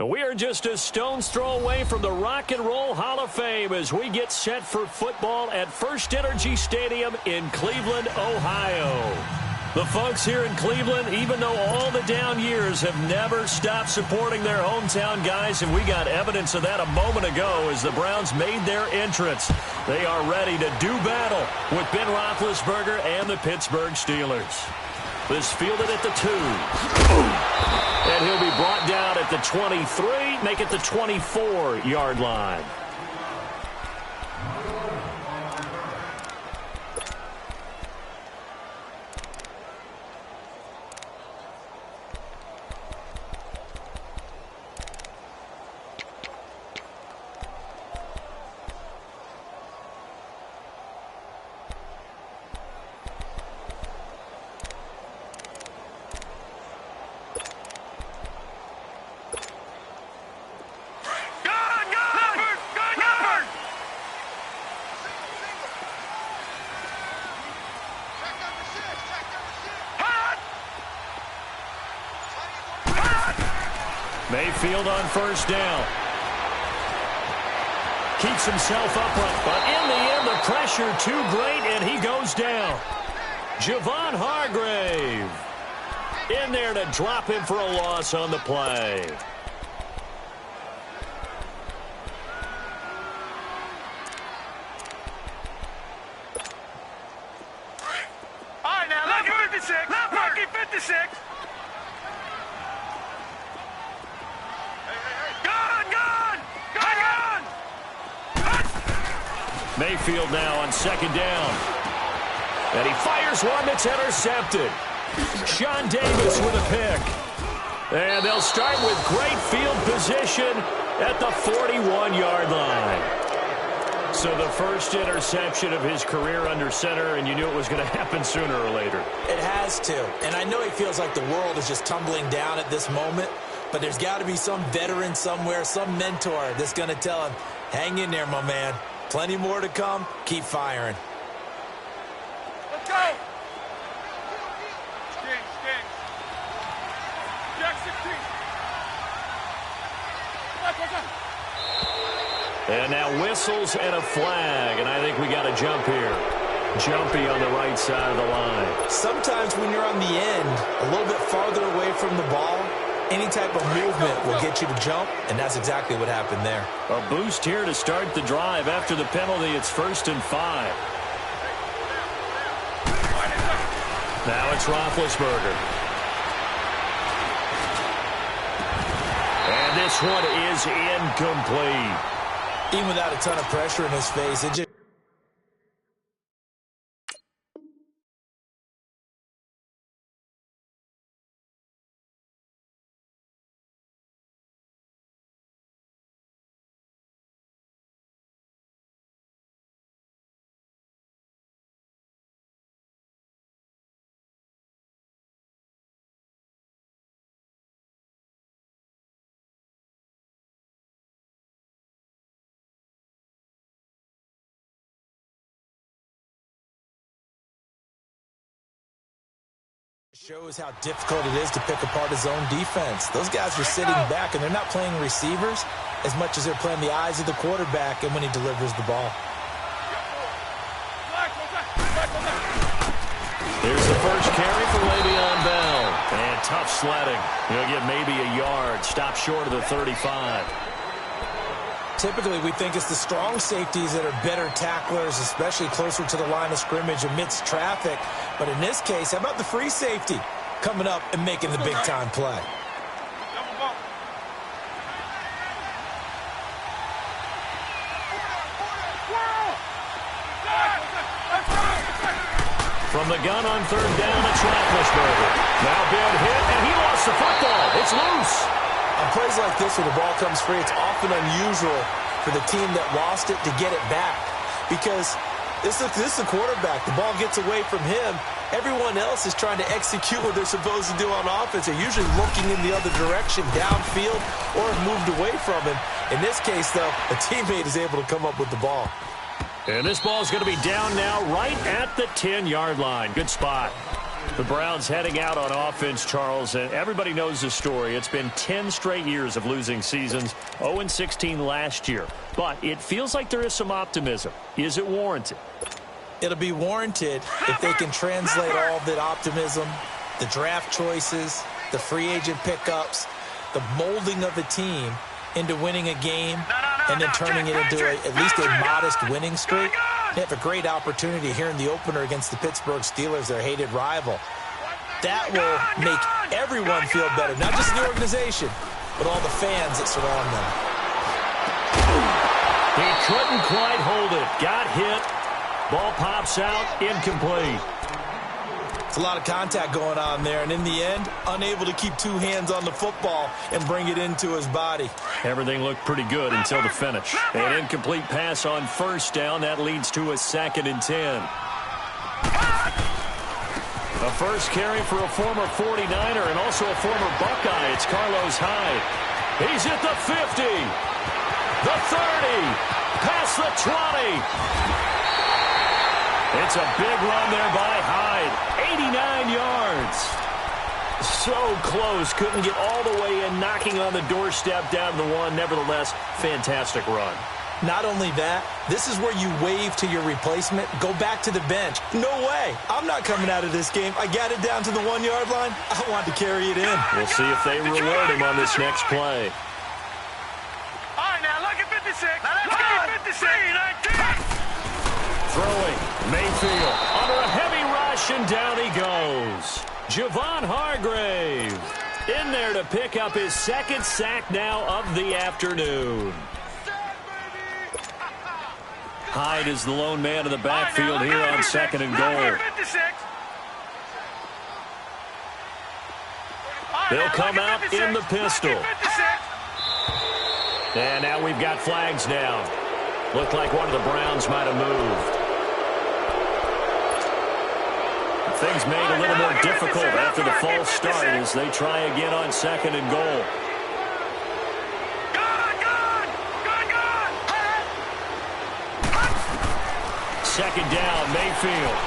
We are just a stone's throw away from the Rock and Roll Hall of Fame as we get set for football at First Energy Stadium in Cleveland, Ohio. The folks here in Cleveland, even though all the down years, have never stopped supporting their hometown guys, and we got evidence of that a moment ago as the Browns made their entrance. They are ready to do battle with Ben Roethlisberger and the Pittsburgh Steelers. This fielded at the 2. And he'll be brought down at the 23, make it the 24-yard line. Mayfield on first down. Keeps himself upright, but in the end, the pressure too great, and he goes down. Javon Hargrave in there to drop him for a loss on the play. All right, now, look 56. Look 56. Mayfield now on second down. And he fires one that's intercepted. Sean Davis with a pick. And they'll start with great field position at the 41-yard line. So the first interception of his career under center, and you knew it was going to happen sooner or later. It has to. And I know he feels like the world is just tumbling down at this moment, but there's got to be some veteran somewhere, some mentor that's going to tell him, hang in there, my man. Plenty more to come. Keep firing. Let's go. Sting. Jack 16. And now whistles and a flag, and I think we got a jump here. Jumpy on the right side of the line. Sometimes when you're on the end, a little bit farther away from the ball, any type of movement will get you to jump, and that's exactly what happened there. A boost here to start the drive. After the penalty, it's 1st and 5. Now it's Roethlisberger. And this one is incomplete. Even without a ton of pressure in his face, it just... shows how difficult it is to pick apart his own defense. Those guys are sitting back, and they're not playing receivers as much as they're playing the eyes of the quarterback and when he delivers the ball. Here's the first carry for Le'Veon Bell. And tough sledding. He'll get maybe a yard. Stop short of the 35. Typically, we think it's the strong safeties that are better tacklers, especially closer to the line of scrimmage amidst traffic. But in this case, how about the free safety coming up and making the big-time play? From the gun on third down, it's Roethlisberger. Now bad hit, and he lost the football. It's loose. On plays like this, when the ball comes free, it's often unusual for the team that lost it to get it back. Because this is the quarterback. The ball gets away from him. Everyone else is trying to execute what they're supposed to do on offense. They're usually looking in the other direction, downfield, or have moved away from him. In this case, though, a teammate is able to come up with the ball. And this ball is going to be down now right at the 10-yard line. Good spot. The Browns heading out on offense, Charles, and everybody knows the story. It's been 10 straight years of losing seasons, 0-16 last year. But it feels like there is some optimism. Is it warranted? It'll be warranted if they can translate all the optimism, the draft choices, the free agent pickups, the molding of the team into winning a game and then turning it into at least a modest winning streak. They have a great opportunity here in the opener against the Pittsburgh Steelers, their hated rival. That will make everyone feel better, not just the organization, but all the fans that surround them. He couldn't quite hold it. Got hit. Ball pops out, incomplete. It's a lot of contact going on there, and in the end, unable to keep two hands on the football and bring it into his body. Everything looked pretty good until the finish. An incomplete pass on first down. That leads to a 2nd and 10. A first carry for a former 49er and also a former Buckeye. It's Carlos Hyde. He's at the 50, the 30, past the 20. It's a big run there by Hyde. 89 yards. So close. Couldn't get all the way in, knocking on the doorstep down to the 1. Nevertheless, fantastic run. Not only that, this is where you wave to your replacement, go back to the bench. No way. I'm not coming out of this game. I got it down to the 1-yard line. I want to carry it in. We'll see if they reward him on this next play. All right, now look at 56. Now let's go. 56. Throwing. Mayfield under a heavy rush, and down he goes. Javon Hargrave in there to pick up his 2nd sack now of the afternoon. Hyde is the lone man in the backfield here on 2nd and goal. They'll come out in the pistol. And now we've got flags down. Looked like one of the Browns might have moved. Things made a little more difficult after the false start as they try again on 2nd and goal. Second down, Mayfield.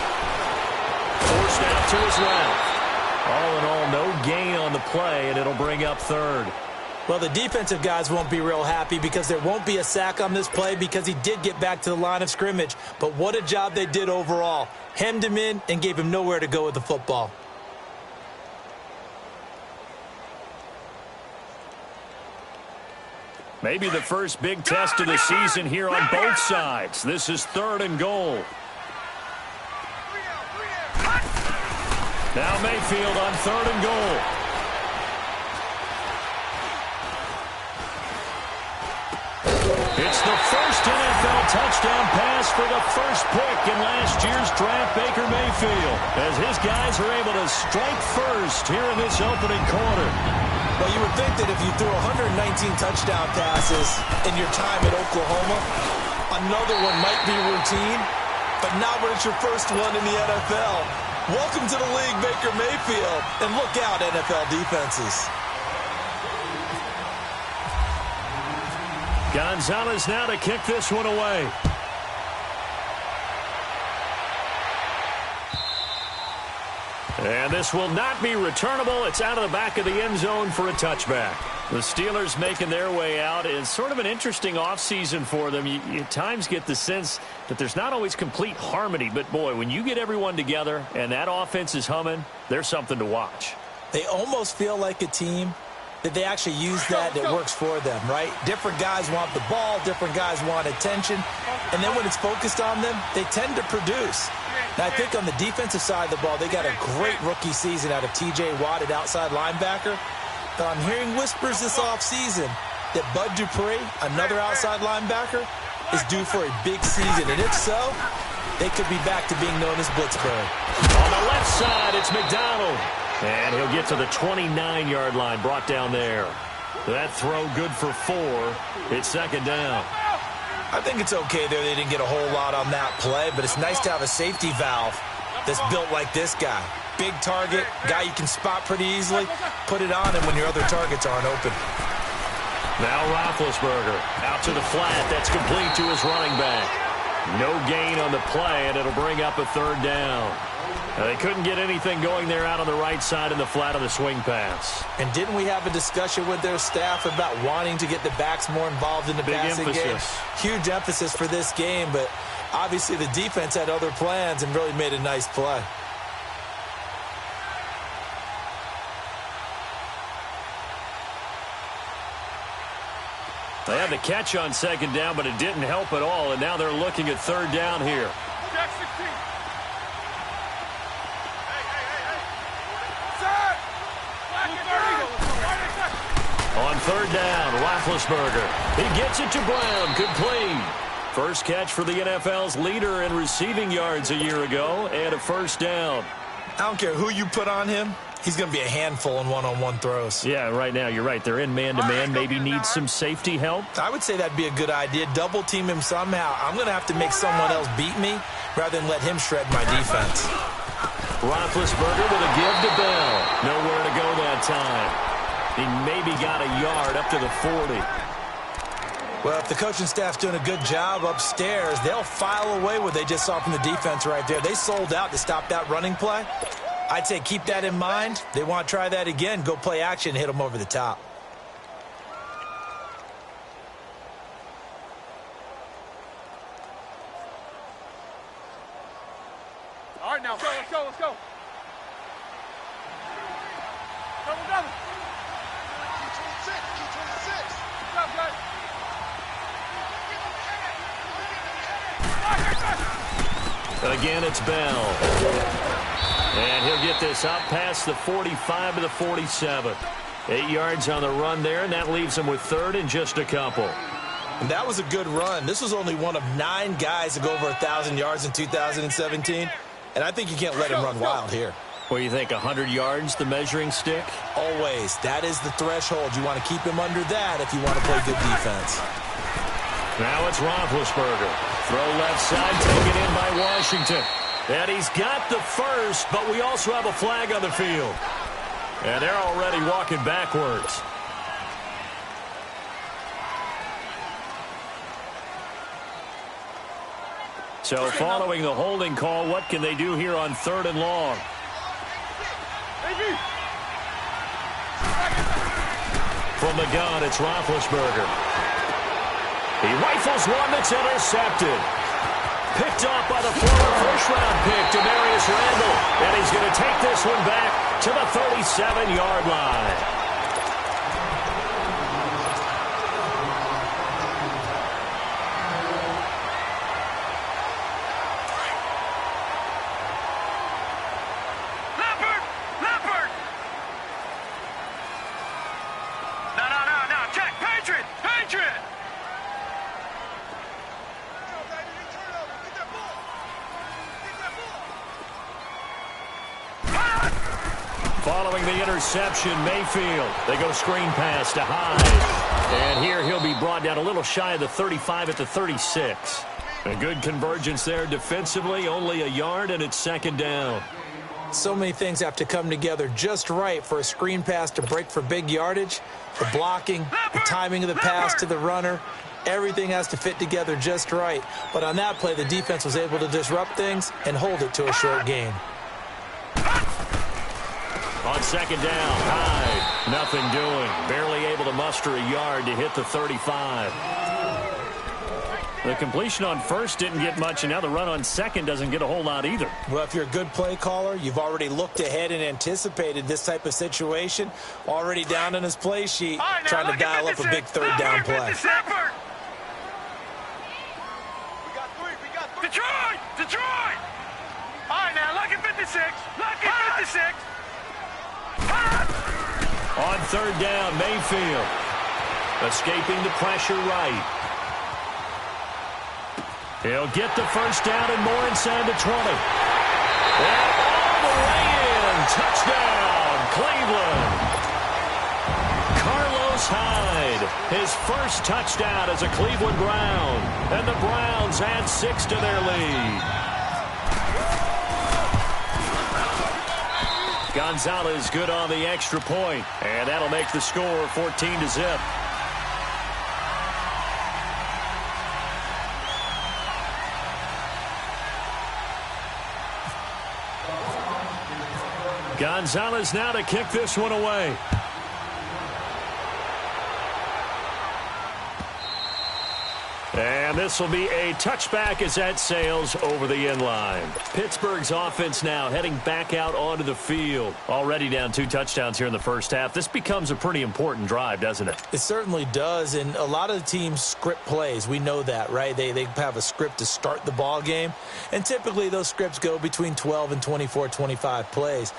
Forced out to his left. All in all, no gain on the play, and it'll bring up 3rd. Well, the defensive guys won't be real happy because there won't be a sack on this play because he did get back to the line of scrimmage. But what a job they did overall. Hemmed him in and gave him nowhere to go with the football. Maybe the first big test of the season here on both sides. This is 3rd and goal. Now Mayfield on 3rd and goal. It's the first NFL touchdown pass for the first pick in last year's draft, Baker Mayfield, as his guys are able to strike first here in this opening quarter. Well, you would think that if you threw 119 touchdown passes in your time at Oklahoma, another one might be routine, but not when it's your first one in the NFL. Welcome to the league, Baker Mayfield, and look out, NFL defenses. Gonzalez now to kick this one away. And this will not be returnable. It's out of the back of the end zone for a touchback. The Steelers making their way out. It's sort of an interesting offseason for them. You at times get the sense that there's not always complete harmony. But, boy, when you get everyone together and that offense is humming, there's something to watch. They almost feel like a team that they actually use that works for them, right? Different guys want the ball, different guys want attention, and then when it's focused on them, they tend to produce. Now, I think on the defensive side of the ball, they got a great rookie season out of T.J. Watt at outside linebacker. But I'm hearing whispers this offseason that Bud Dupree, another outside linebacker, is due for a big season, and if so, they could be back to being known as Blitzburg. On the left side, it's McDonald. And he'll get to the 29-yard line, brought down there. That throw good for 4. It's 2nd down. I think it's okay there. They didn't get a whole lot on that play, but it's nice to have a safety valve that's built like this guy. Big target, guy you can spot pretty easily. Put it on him when your other targets aren't open. Now Roethlisberger out to the flat. That's complete to his running back. No gain on the play, and it'll bring up a 3rd down. They couldn't get anything going there out on the right side in the flat of the swing pass. And didn't we have a discussion with their staff about wanting to get the backs more involved in the passing game? Huge emphasis for this game, but obviously the defense had other plans and really made a nice play. They had the catch on second down, but it didn't help at all, and now they're looking at third down here. On third down, Roethlisberger. He gets it to Brown, complete. First catch for the NFL's leader in receiving yards a year ago, and a first down. I don't care who you put on him. He's going to be a handful in one-on-one throws. Yeah, right now, you're right. They're in man-to-man. Maybe need some safety help. I would say that'd be a good idea. Double-team him somehow. I'm going to have to make someone else beat me rather than let him shred my defense. Roethlisberger with a give to Bell. Nowhere to go that time. He maybe got a yard up to the 40. Well, if the coaching staff's doing a good job upstairs, they'll file away what they just saw from the defense right there. They sold out to stop that running play. I'd say keep that in mind. They want to try that again. Go play action, hit them over the top. All right, now, let's go. Double. 226. What's up, guys? But again, it's Bell. And he'll get this out past the 45 to the 47. 8 yards on the run there, and that leaves him with third and just a couple. And that was a good run. This was only one of 9 guys to go over 1,000 yards in 2017. And I think you can't let him run wild here. What do you think, 100 yards, the measuring stick? Always. That is the threshold. You want to keep him under that if you want to play good defense. Now it's Roethlisberger. Throw left side, taken in by Washington. And he's got the first, but we also have a flag on the field. And they're already walking backwards. So following the holding call, what can they do here on third and long? From the gun, it's Roethlisberger. He rifles one that's intercepted. Picked off by the former first-round pick, Demarius Randall. And he's going to take this one back to the 37-yard line. Leopard! No, check, Patriot! Following the interception, Mayfield. They go screen pass to Hyde. And here he'll be brought down a little shy of the 35 at the 36. A good convergence there defensively, only a yard, and it's second down. So many things have to come together just right for a screen pass to break for big yardage. The blocking, the timing of the pass to the runner, everything has to fit together just right. But on that play, the defense was able to disrupt things and hold it to a short gain. On second down, Hyde, nothing doing. Barely able to muster a yard to hit the 35. The completion on first didn't get much, and now the run on second doesn't get a whole lot either. Well, if you're a good play caller, you've already looked ahead and anticipated this type of situation. Already down in his play sheet, trying to dial up a big third down play. We got three. Detroit! All right, now, look at 56. Look at 56. On third down, Mayfield. Escaping the pressure right. He'll get the first down and more inside the 20. And all the way in. Touchdown, Cleveland. Carlos Hyde, his first touchdown as a Cleveland Brown. And the Browns add 6 to their lead. Gonzalez good on the extra point, and that'll make the score 14-0. Gonzalez now to kick this one away. And this will be a touchback as that sails over the end line. Pittsburgh's offense now heading back out onto the field. Already down 2 touchdowns here in the first half. This becomes a pretty important drive, doesn't it? It certainly does, and a lot of the teams script plays. We know that, right? They have a script to start the ball game, and typically those scripts go between 12 and 24, 25 plays.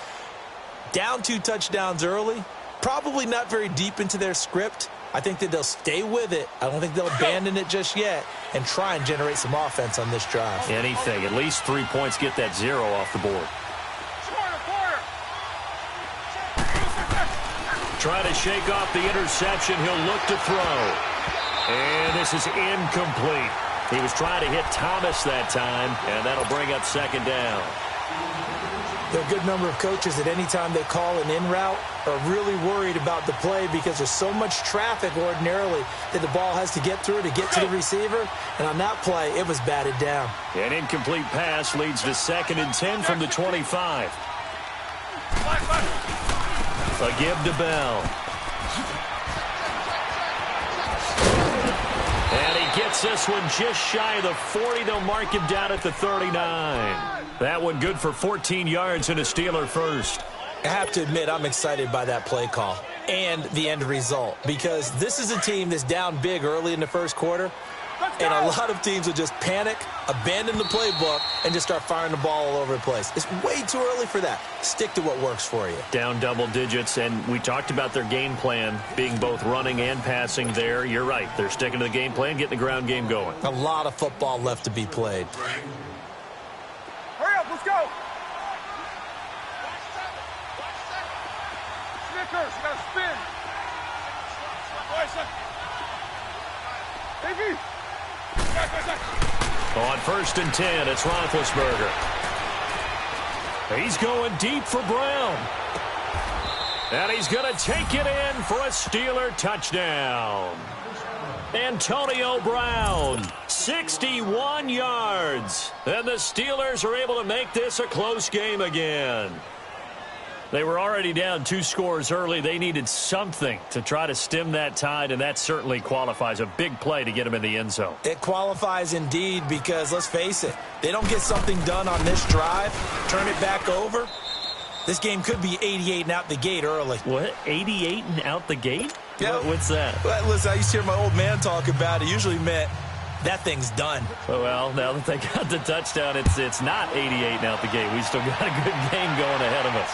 Down 2 touchdowns early, probably not very deep into their script. I think that they'll stay with it. I don't think they'll abandon it just yet and try and generate some offense on this drive. Anything. At least 3 points, get that 0 off the board. Try to shake off the interception. He'll look to throw. And this is incomplete. He was trying to hit Thomas that time, and that'll bring up second down. There are a good number of coaches that any time they call an in route are really worried about the play because there's so much traffic ordinarily that the ball has to get through to get to the receiver. And on that play, it was batted down. An incomplete pass leads to 2nd and 10 from the 25. A give to Bell. And he gets this one just shy of the 40. They'll mark him down at the 39. That one good for 14 yards and a Steeler first. I have to admit, I'm excited by that play call and the end result because this is a team that's down big early in the first quarter, and a lot of teams will just panic, abandon the playbook, and just start firing the ball all over the place. It's way too early for that. Stick to what works for you. Down double digits, and we talked about their game plan being both running and passing there. You're right. They're sticking to the game plan, getting the ground game going. A lot of football left to be played. Hurry up, let's go. Snickers, you gotta spin. Davey. On 1st and 10, it's Roethlisberger. He's going deep for Brown. And he's going to take it in for a Steeler touchdown. Antonio Brown, 61 yards. And the Steelers are able to make this a close game again. They were already down 2 scores early. They needed something to try to stem that tide, and that certainly qualifies. A big play to get them in the end zone. It qualifies indeed because, let's face it, they don't get something done on this drive, turn it back over, this game could be 88 and out the gate early. What? 88 and out the gate? Yeah. What's that? Well, listen, I used to hear my old man talk about it. It usually meant that thing's done. Well, now that they got the touchdown, it's not 88 and out the gate. We still got a good game going ahead of us.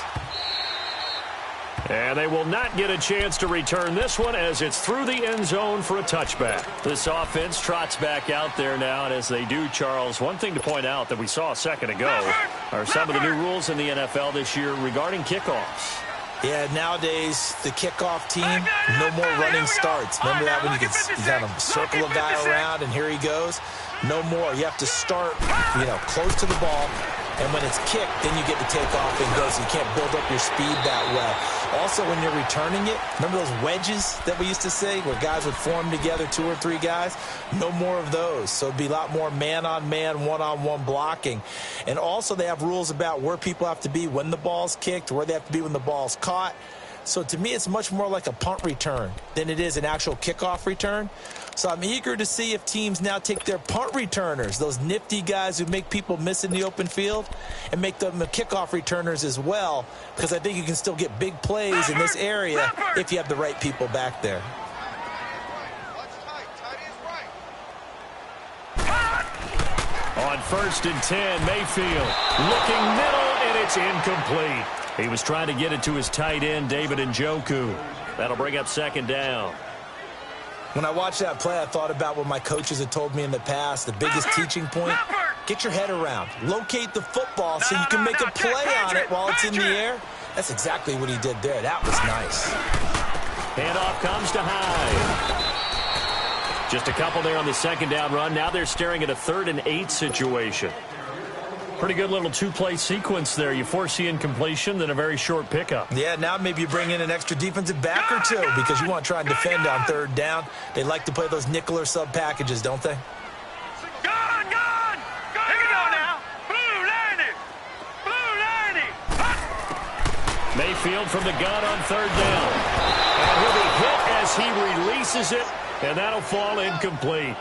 And they will not get a chance to return this one as it's through the end zone for a touchback. This offense trots back out there now, and as they do, Charles, one thing to point out that we saw a second ago are some of the new rules in the NFL this year regarding kickoffs. Yeah, nowadays, the kickoff team, no more running starts. Remember that when you kind of circle a guy around and here he goes? No more. You have to start, close to the ball. And when it's kicked, then you get to take off and go, so you can't build up your speed that well. Also, when you're returning it, remember those wedges that we used to say where guys would form together, 2 or 3 guys? No more of those. So it'd be a lot more man-on-man, one-on-one blocking. And also they have rules about where people have to be when the ball's kicked, where they have to be when the ball's caught. So to me, it's much more like a punt return than it is an actual kickoff return. So I'm eager to see if teams now take their punt returners, those nifty guys who make people miss in the open field, and make them kickoff returners as well, because I think you can still get big plays in this area if you have the right people back there. On 1st and 10, Mayfield looking middle, and it's incomplete. He was trying to get it to his tight end, David Njoku. That'll bring up second down. When I watched that play, I thought about what my coaches had told me in the past. The biggest teaching point, get your head around. Locate the football so you can make a play on it while it's in the air. That's exactly what he did there. That was nice. Handoff comes to Hyde. Just a couple there on the second down run. Now they're staring at a 3rd and 8 situation. Pretty good little 2-play sequence there. You force the incompletion, then a very short pickup. Yeah, now maybe you bring in an extra defensive back or 2 because you want to try and defend on 3rd down. They like to play those nickel or sub packages, don't they? Gone! Here we go now. Blue 90! Blue 90! Mayfield from the gun on third down. And he'll be hit as he releases it, and that'll fall incomplete.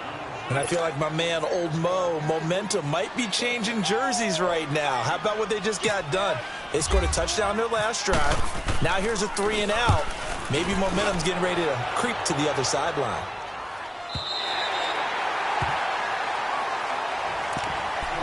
And I feel like my man, Old Mo, momentum might be changing jerseys right now. How about what they just got done? They scored a touchdown their last drive. Now here's a 3 and out. Maybe momentum's getting ready to creep to the other sideline.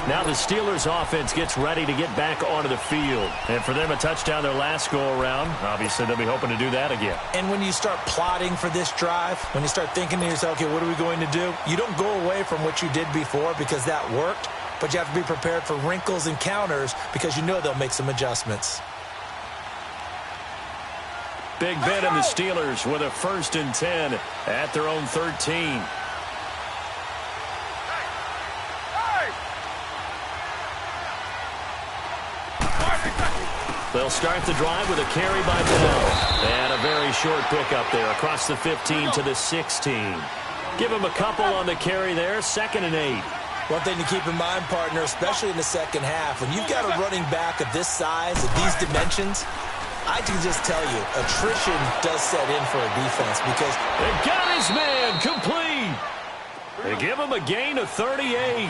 Now the Steelers offense gets ready to get back onto the field. And for them, a touchdown their last go-around. Obviously, they'll be hoping to do that again. And when you start plotting for this drive, when you start thinking to yourself, okay, what are we going to do? You don't go away from what you did before because that worked, but you have to be prepared for wrinkles and counters because you know they'll make some adjustments. Big Ben and the Steelers with a 1st and 10 at their own 13. They'll start the drive with a carry by Bell. And a very short pickup there across the 15 to the 16. Give him a couple on the carry there, 2nd and 8. One thing to keep in mind, partner, especially in the second half, when you've got a running back of this size, of these dimensions, I can just tell you, attrition does set in for a defense because they got his man complete. They give him a gain of 38.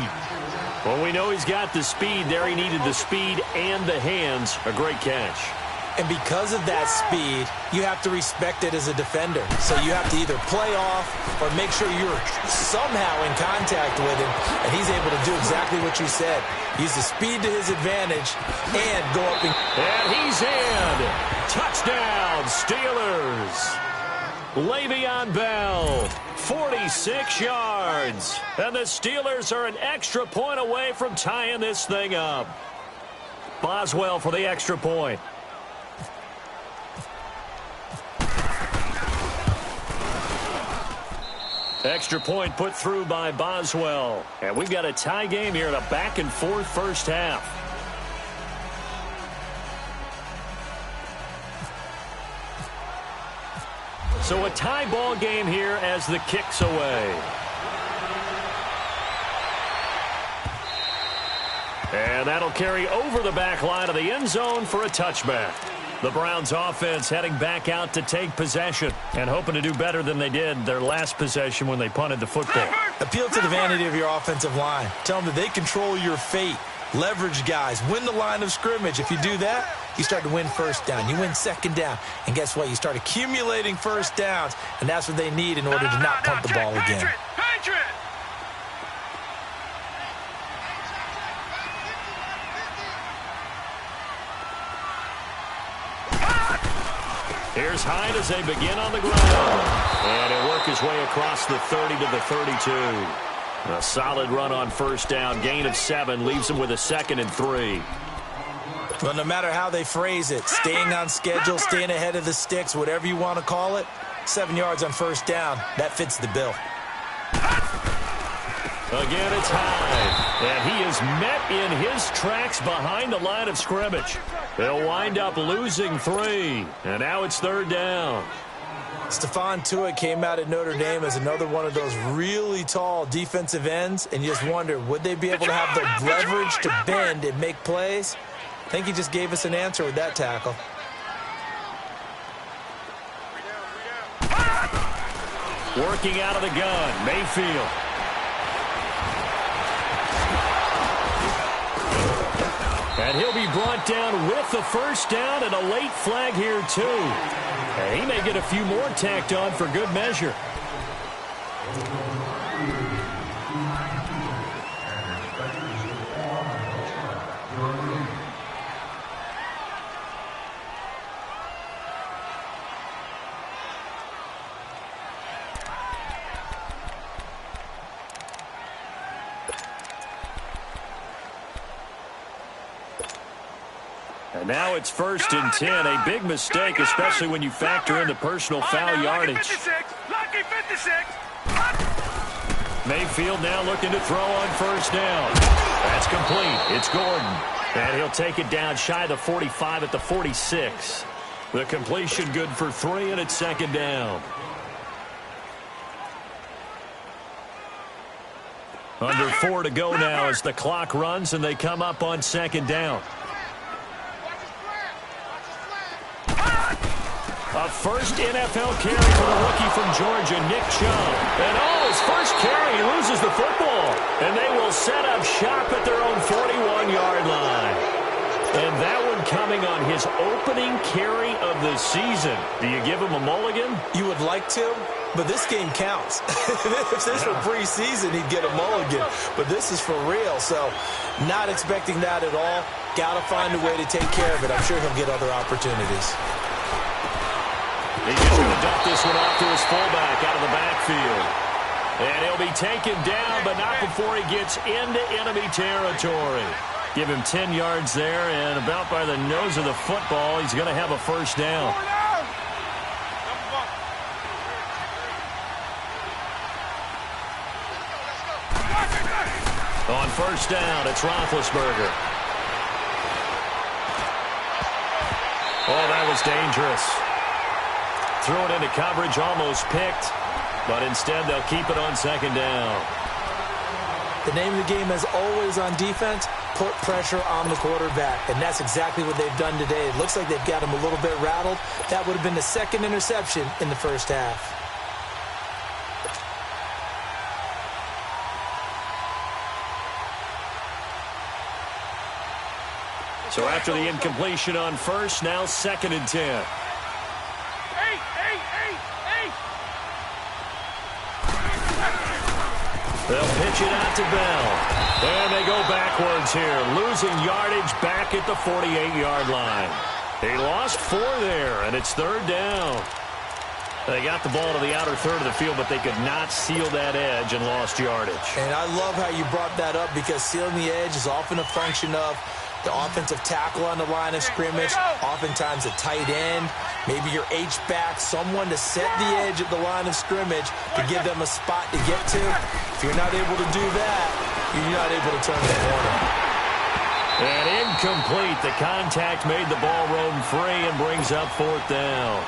Well, we know he's got the speed there. He needed the speed and the hands. A great catch. And because of that speed, you have to respect it as a defender. So you have to either play off or make sure you're somehow in contact with him, and he's able to do exactly what you said. Use the speed to his advantage and go up and he's in. Touchdown, Steelers. Le'Veon Bell, 46 yards. And the Steelers are an extra point away from tying this thing up. Boswell for the extra point. Extra point put through by Boswell. And we've got a tie game here in a back-and-forth first half. So a tie ball game here as the kick's away. And that'll carry over the back line of the end zone for a touchback. The Browns offense heading back out to take possession and hoping to do better than they did their last possession when they punted the football. Appeal to the vanity of your offensive line. Tell them that they control your fate. Leverage guys. Win the line of scrimmage. If you do that, you start to win first down. You win second down. And guess what? You start accumulating first downs. And that's what they need in order to not pump the ball again. Here's Hyde as they begin on the ground. And he'll work his way across the 30 to the 32. A solid run on first down. Gain of 7 leaves him with a 2nd and 3. Well, no matter how they phrase it, staying on schedule, staying ahead of the sticks, whatever you want to call it, 7 yards on first down, that fits the bill. Again, it's Hyde. And he is met in his tracks behind the line of scrimmage. They'll wind up losing 3. And now it's 3rd down. Stephon Tuitt came out at Notre Dame as another one of those really tall defensive ends, and you just wonder, would they be able to have the leverage to bend and make plays? I think he just gave us an answer with that tackle. Working out of the gun, Mayfield. And he'll be brought down with the first down and a late flag here, too. And he may get a few more tacked on for good measure. And now it's 1st and 10. A big mistake, especially when you factor in the personal foul yardage. Lucky 56. Mayfield now looking to throw on first down. That's complete. It's Gordon. And he'll take it down shy of the 45 at the 46. The completion good for 3, and it's 2nd down. Under 4 to go now as the clock runs and they come up on 2nd down. A first NFL carry for the rookie from Georgia, Nick Chubb. And his first carry, he loses the football. And they will set up shop at their own 41-yard line. And that one coming on his opening carry of the season. Do you give him a mulligan? You would like to, but this game counts. If this were preseason, he'd get a mulligan. But this is for real, so not expecting that at all. Got to find a way to take care of it. I'm sure he'll get other opportunities. He's just going to dump this one off to his fullback out of the backfield. And he'll be taken down, but not before he gets into enemy territory. Give him 10 yards there, and about by the nose of the football, he's going to have a first down. On first down, it's Roethlisberger. Oh, that was dangerous. Threw it into coverage, almost picked, but instead they'll keep it on second down. The name of the game is always on defense, put pressure on the quarterback, and that's exactly what they've done today. It looks like they've got him a little bit rattled. That would have been the second interception in the first half. So after the incompletion on first, now second and 10. They'll pitch it out to Bell. And they go backwards here, losing yardage back at the 48-yard line. They lost 4 there, and it's third down. They got the ball to the outer third of the field, but they could not seal that edge and lost yardage. And I love how you brought that up, because sealing the edge is often a function of the offensive tackle on the line of scrimmage, oftentimes a tight end, maybe your H-back, someone to set the edge at the line of scrimmage to give them a spot to get to. If you're not able to do that, you're not able to turn the corner. And incomplete. The contact made the ball roam free and brings up fourth down.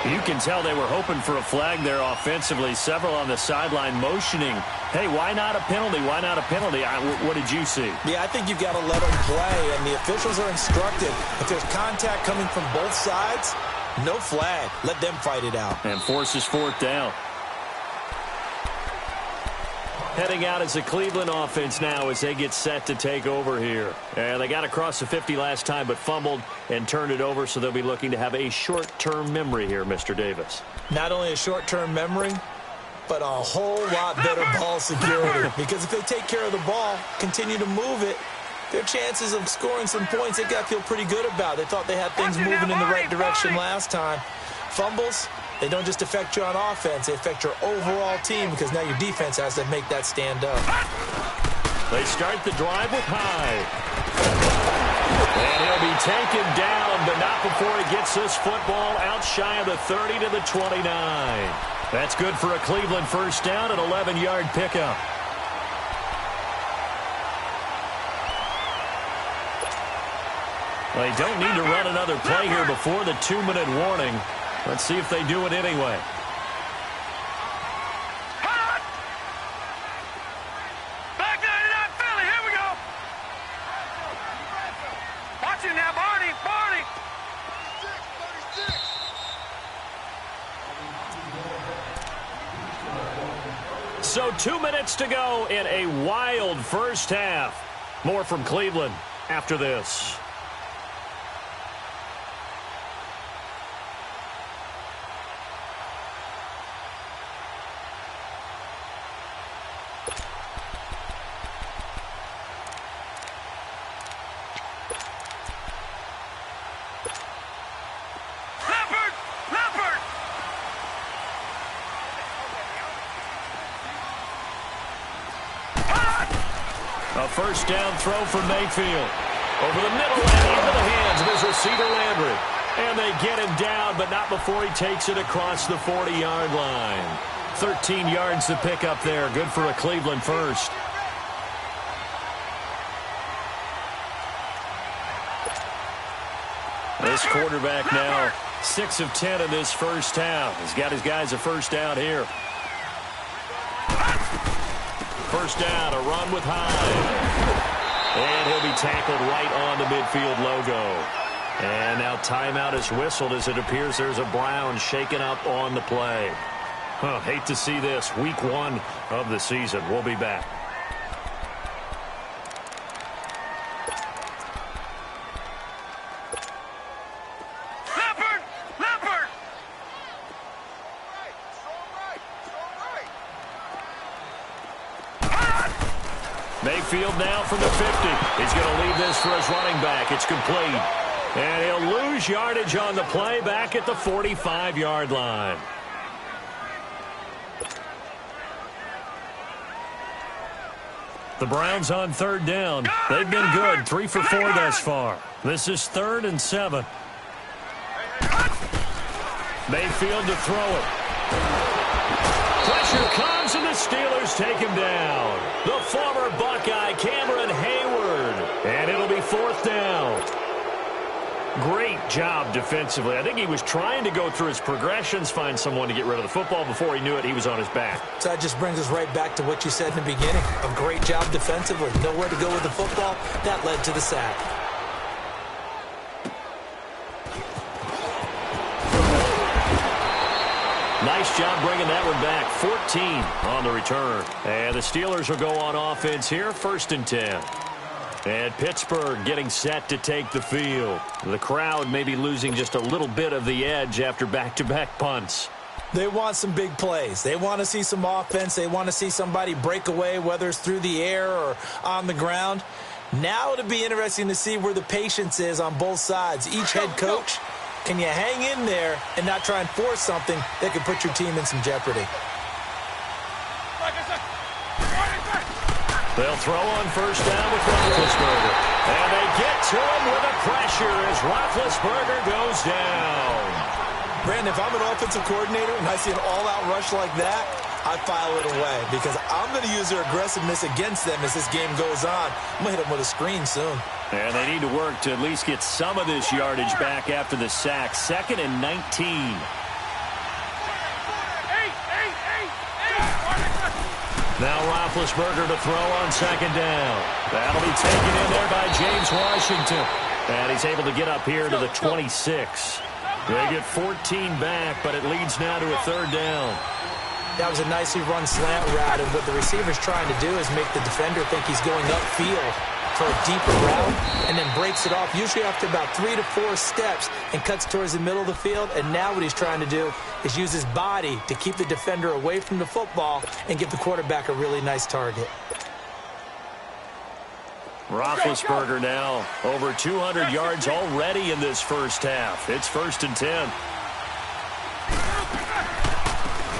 You can tell they were hoping for a flag there offensively. Several on the sideline motioning, hey, why not a penalty? Why not a penalty? What did you see? Yeah, I think you've got to let them play, and the officials are instructed. If there's contact coming from both sides, no flag. Let them fight it out. And forces fourth down. Heading out as a Cleveland offense now as they get set to take over here. And they got across the 50 last time, but fumbled and turned it over, so they'll be looking to have a short-term memory here, Mr. Davis. Not only a short-term memory, but a whole lot better ball security. Because if they take care of the ball, continue to move it, their chances of scoring some points, they've got to feel pretty good about. They thought they had things moving in the right direction last time. Fumbles, they don't just affect you on offense, they affect your overall team, because now your defense has to make that stand up. They start the drive with Hyde. And he'll be taken down, but not before he gets this football out shy of the 30 to the 29. That's good for a Cleveland first down, an 11-yard pickup. They don't need to run another play here before the 2-minute warning. Let's see if they do it anyway. Back 99 Philly, here we go. Watch it now, Barney, Barney. 36. So 2 minutes to go in a wild first half. More from Cleveland after this. A first down throw from Mayfield. Over the middle and into the hands of his receiver, Landry. And they get him down, but not before he takes it across the 40-yard line. 13 yards to pick up there. Good for a Cleveland first. This quarterback now 6 of 10 in this first half. He's got his guys a first down here. First down, a run with Hyde. And he'll be tackled right on the midfield logo. And now timeout is whistled as it appears there's a Brown shaken up on the play. Hate to see this. Week 1 of the season. We'll be back. Mayfield now from the 50. He's going to leave this for his running back. It's complete. And he'll lose yardage on the play back at the 45-yard line. The Browns on 3rd down. They've been good, 3 for 4 thus far. This is 3rd and 7. Mayfield to throw it. Pressure comes, and the Steelers take him down. The former Buckeye, Cameron Hayward. And it'll be 4th down. Great job defensively. I think he was trying to go through his progressions, find someone to get rid of the football. Before he knew it, he was on his back. So that just brings us right back to what you said in the beginning. A great job defensively. Nowhere to go with the football. That led to the sack. Nice job bringing that one back. 14 on the return. And the Steelers will go on offense here. 1st and 10. And Pittsburgh getting set to take the field. The crowd may be losing just a little bit of the edge after back-to-back punts. They want some big plays. They want to see some offense. They want to see somebody break away, whether it's through the air or on the ground. Now it'll be interesting to see where the patience is on both sides. Each head coach, can you hang in there and not try and force something that could put your team in some jeopardy? They'll throw on 1st down with Roethlisberger. And they get to him with a pressure as Roethlisberger goes down. Brandon, if I'm an offensive coordinator and I see an all-out rush like that, I file it away because I'm going to use their aggressiveness against them as this game goes on. I'm going to hit them with a screen soon. And they need to work to at least get some of this yardage back after the sack. 2nd and 19. Now Roethlisberger to throw on 2nd down. That'll be taken in there by James Washington. And he's able to get up here to the 26. They get 14 back, but it leads now to a 3rd down. That was a nicely run slant route, and what the receiver's trying to do is make the defender think he's going upfield for a deeper route, and then breaks it off, usually after about 3 to 4 steps, and cuts towards the middle of the field. And now what he's trying to do is use his body to keep the defender away from the football and give the quarterback a really nice target. Roethlisberger now over 200 yards already in this first half. It's 1st and 10.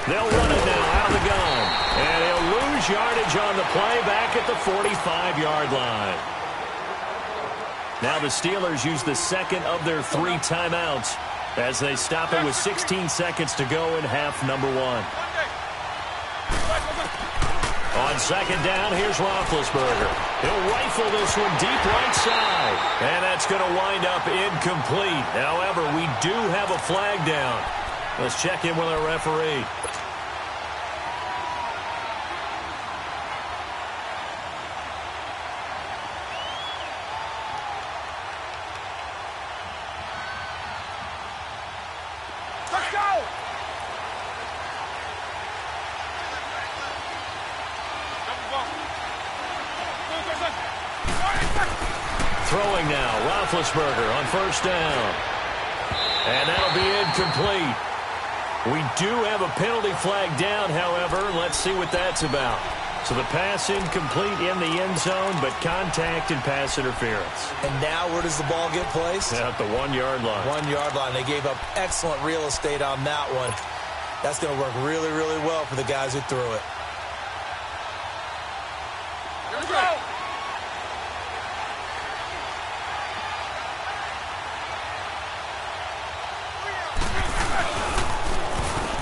They'll run it now out of the gun. And he'll lose yardage on the play back at the 45-yard line. Now the Steelers use the 2nd of their 3 timeouts as they stop it with 16 seconds to go in half number 1. On 2nd down, here's Roethlisberger. He'll rifle this one deep right side. And that's going to wind up incomplete. However, we do have a flag down. Let's check in with our referee. Let's go! Throwing now, Roethlisberger on 1st down. And that'll be incomplete. We do have a penalty flag down, however. Let's see what that's about. So the pass incomplete in the end zone, but contact and pass interference. And now where does the ball get placed? At the 1-yard line. 1-yard line. They gave up excellent real estate on that one. That's going to work really, really well for the guys who threw it. Here we go!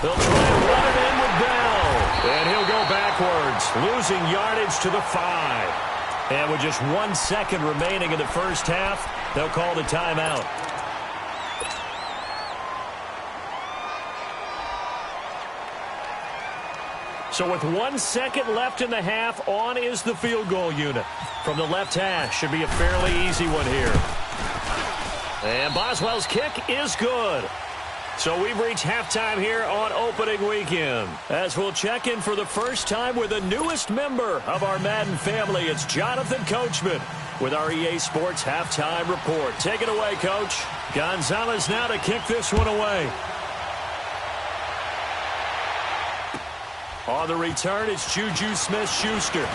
They'll try and run it in with Bell. And he'll go backwards, losing yardage to the 5. And with just 1 second remaining in the first half, they'll call the timeout. So with 1 second left in the half, on is the field goal unit. From the left hash, should be a fairly easy one here. And Boswell's kick is good. So we've reached halftime here on opening weekend. As we'll check in for the first time with the newest member of our Madden family, it's Jonathan Coachman with our EA Sports Halftime Report. Take it away, Coach. Gonzalez now to kick this one away. On the return, it's Juju Smith-Schuster.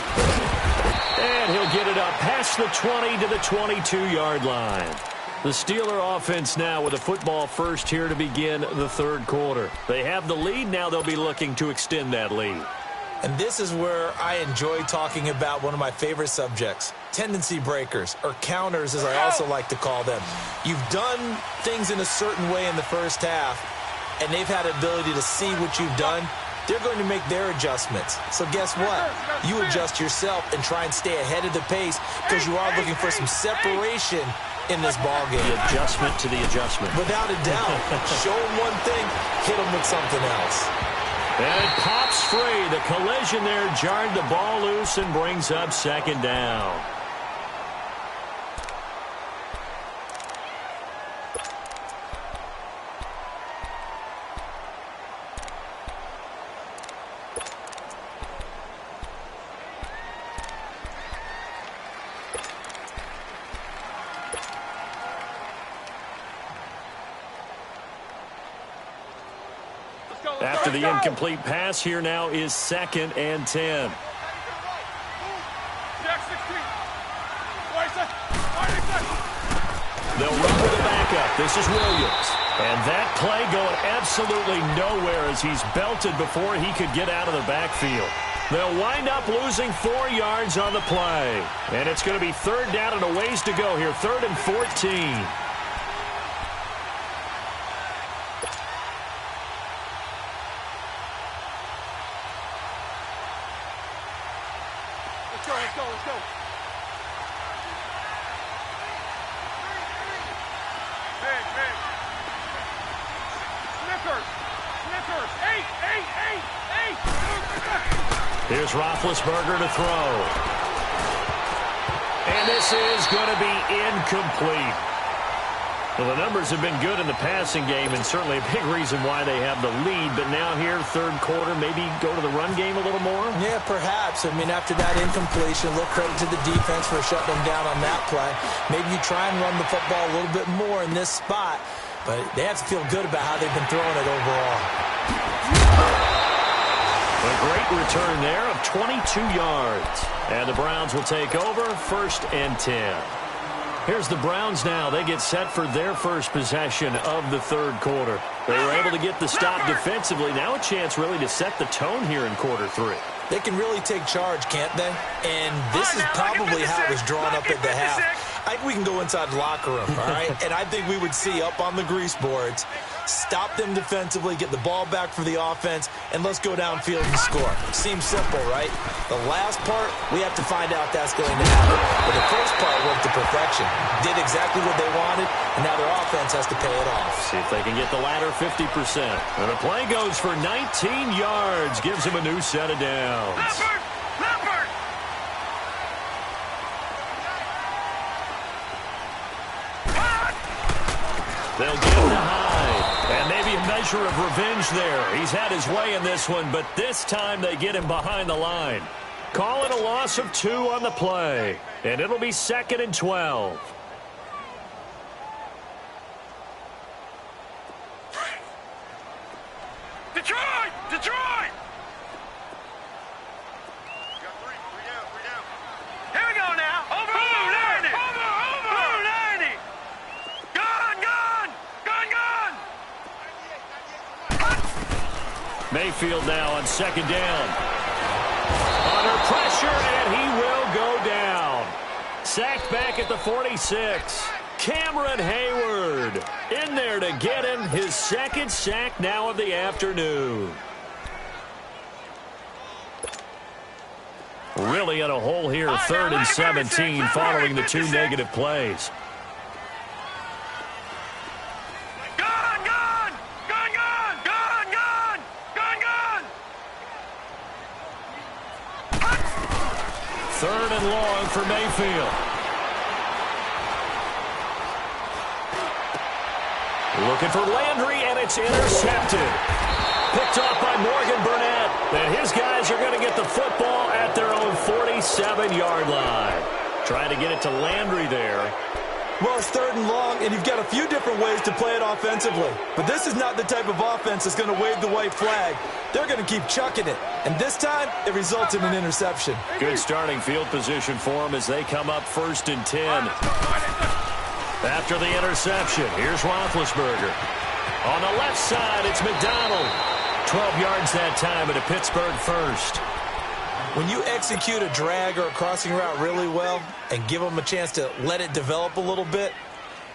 And he'll get it up past the 20 to the 22-yard line. The Steeler offense now with a football first here to begin the third quarter. They have the lead. Now they'll be looking to extend that lead. And this is where I enjoy talking about one of my favorite subjects, tendency breakers, or counters as I also like to call them. You've done things in a certain way in the first half, and they've had the ability to see what you've done. They're going to make their adjustments. So guess what? You adjust yourself and try and stay ahead of the pace because you are looking for some separation in this ball game. The adjustment to the adjustment. Without a doubt. Show them one thing, hit them with something else. And it pops free. The collision there jarred the ball loose and brings up second down. After the incomplete pass, here now is 2nd and 10. They'll run with the backup. This is Williams. And that play going absolutely nowhere as he's belted before he could get out of the backfield. They'll wind up losing 4 yards on the play. And it's going to be third down and a ways to go here. 3rd and 14. Let's go. Hey. Snickers. Hey. Here's Roethlisberger to throw. And this is going to be incomplete. Well, the numbers have been good in the passing game and certainly a big reason why they have the lead. But now here, third quarter, maybe go to the run game a little more? Yeah, perhaps. I mean, after that incompletion, a little credit to the defense for shutting them down on that play. Maybe you try and run the football a little bit more in this spot. But they have to feel good about how they've been throwing it overall. A great return there of 22 yards. And the Browns will take over, 1st and 10. Here's the Browns now. They get set for their first possession of the third quarter. They were able to get the stop defensively. Now a chance really to set the tone here in quarter 3. They can really take charge, can't they? And this is probably how it was drawn up at the half. I think we can go inside the locker room, all right? And I think we would see up on the grease boards, stop them defensively, get the ball back for the offense, and let's go downfield and score. Seems simple, right? The last part, we have to find out that's going to happen. But the first part worked to perfection. Did exactly what they wanted, and now their offense has to pay it off. See if they can get the latter 50%. And the play goes for 19 yards. Gives them a new set of downs. Leopard! They'll get him to Hyde. And maybe a measure of revenge there. He's had his way in this one, but this time they get him behind the line. Call it a loss of 2 on the play. And it'll be 2nd and 12. Detroit! Three down. Here we go now. Over. 90. Gone. Mayfield now on 2nd down. Under pressure, and he will go down. Sacked back at the 46. Cameron Hayward in there to get him his 2nd sack now of the afternoon. Really in a hole here, 3rd and 17 following the 2 negative plays. Gone. 3rd and long for Mayfield. Looking for Landry, and it's intercepted. Picked off by Morgan Burnett. And his guys are going to get the football at their own 47-yard line. Trying to get it to Landry there. Well, it's 3rd and long, and you've got a few different ways to play it offensively. But this is not the type of offense that's going to wave the white flag. They're going to keep chucking it. And this time, it results in an interception. Good starting field position for them as they come up 1st and 10. After the interception, here's Roethlisberger. On the left side, it's McDonald. 12 yards that time at a Pittsburgh first. When you execute a drag or a crossing route really well and give them a chance to let it develop a little bit,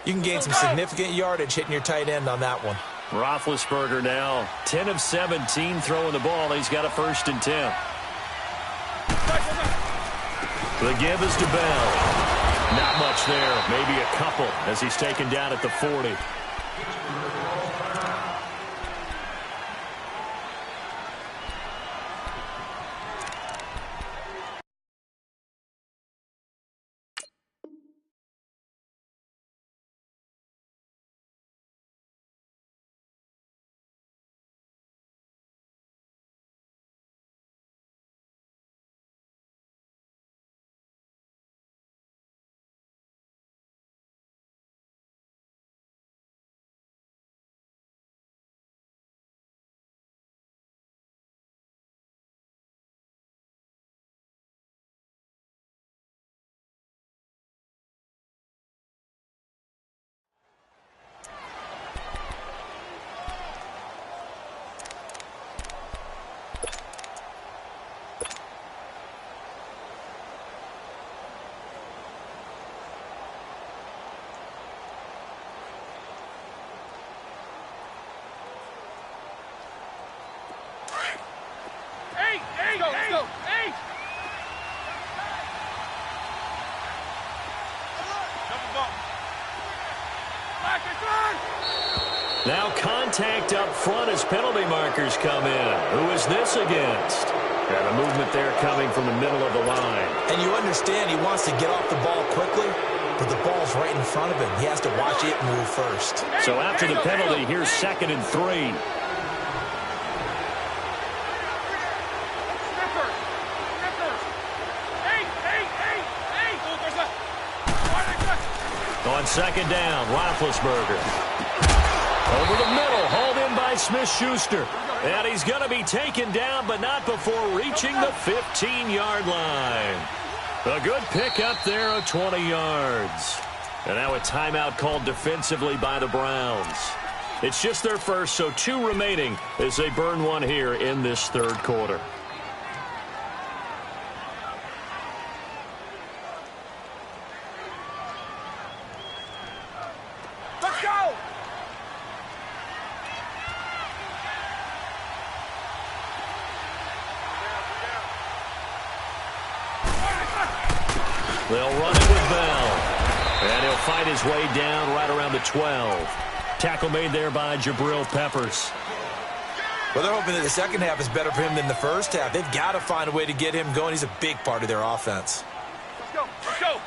you can gain some significant yardage hitting your tight end on that one. Roethlisberger now 10 of 17 throwing the ball. He's got a 1st and 10. The give is to Bell. Not much there, maybe a couple as he's taken down at the 40. Now contact up front as penalty markers come in. Who is this against? And a movement there coming from the middle of the line. And you understand he wants to get off the ball quickly, but the ball's right in front of him. He has to watch it move first. So after the penalty, here's 2nd and 3. On 2nd down, Roethlisberger. Over the middle, hauled in by Smith-Schuster. And he's going to be taken down, but not before reaching the 15-yard line. A good pickup there of 20 yards. And now a timeout called defensively by the Browns. It's just their first, so 2 remaining as they burn one here in this 3rd quarter. They'll run it with Bell. And he'll fight his way down right around the 12. Tackle made there by Jabril Peppers. Well, they're hoping that the second half is better for him than the first half. They've got to find a way to get him going. He's a big part of their offense. Let's go. Let's go.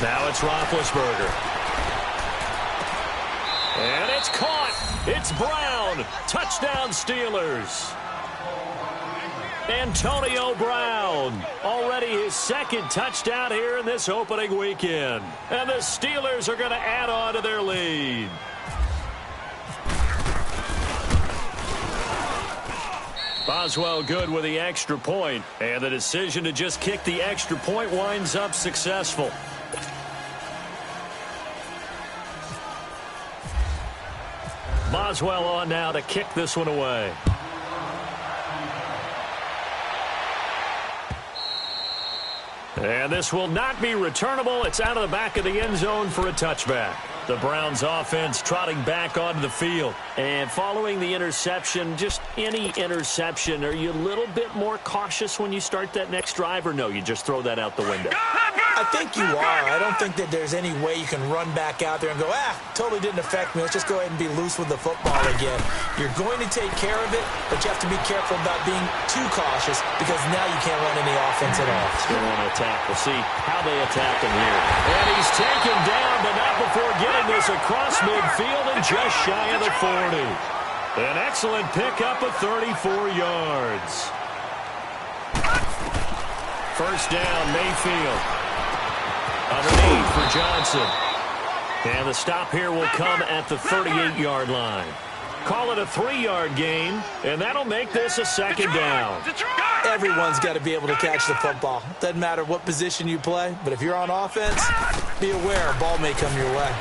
Now it's Roethlisberger. And it's caught. It's Brown. Touchdown Steelers. Antonio Brown. Already his 2nd touchdown here in this opening weekend. And the Steelers are going to add on to their lead. Boswell good with the extra point. And the decision to just kick the extra point winds up successful. Boswell on now to kick this one away. And this will not be returnable. It's out of the back of the end zone for a touchback. The Browns offense trotting back onto the field. And following the interception, just any interception, are you a little bit more cautious when you start that next drive, or no, you just throw that out the window? I think you are. I don't think that there's any way you can run back out there and go, totally didn't affect me. Let's just go ahead and be loose with the football again. You're going to take care of it, but you have to be careful about being too cautious because now you can't run any offense at all. Still want to attack. We'll see how they attack him here. And he's taken down, but not before getting this across midfield and just shy of the 40. An excellent pickup of 34 yards. First down, Mayfield. Underneath for Johnson. And the stop here will come at the 38-yard line. Call it a 3-yard gain, and that'll make this a second down. Everyone's got to be able to catch the football. Doesn't matter what position you play, but if you're on offense, be aware a ball may come your way.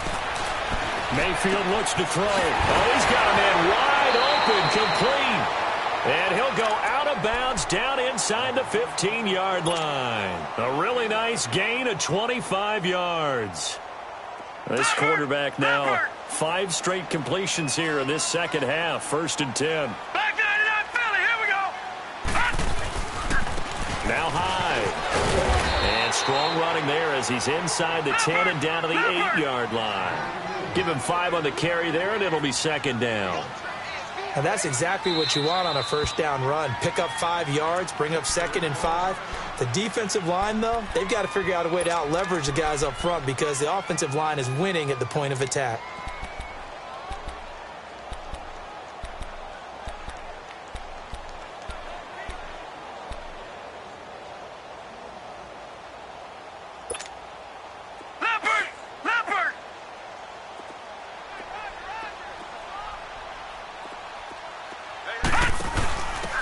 Mayfield looks to throw. Oh, he's got a man wide open, complete. And he'll go out of bounds down inside the 15-yard line. A really nice gain of 25 yards. This quarterback now 5 straight completions here in this second half. 1st and 10. Back to 99 Philly. Here we go. Now high. And strong running there as he's inside the 10 and down to the 8-yard line. Give him 5 on the carry there, and it'll be second down. And that's exactly what you want on a first down run. Pick up 5 yards, bring up 2nd and 5. The defensive line, though, they've got to figure out a way to out-leverage the guys up front because the offensive line is winning at the point of attack.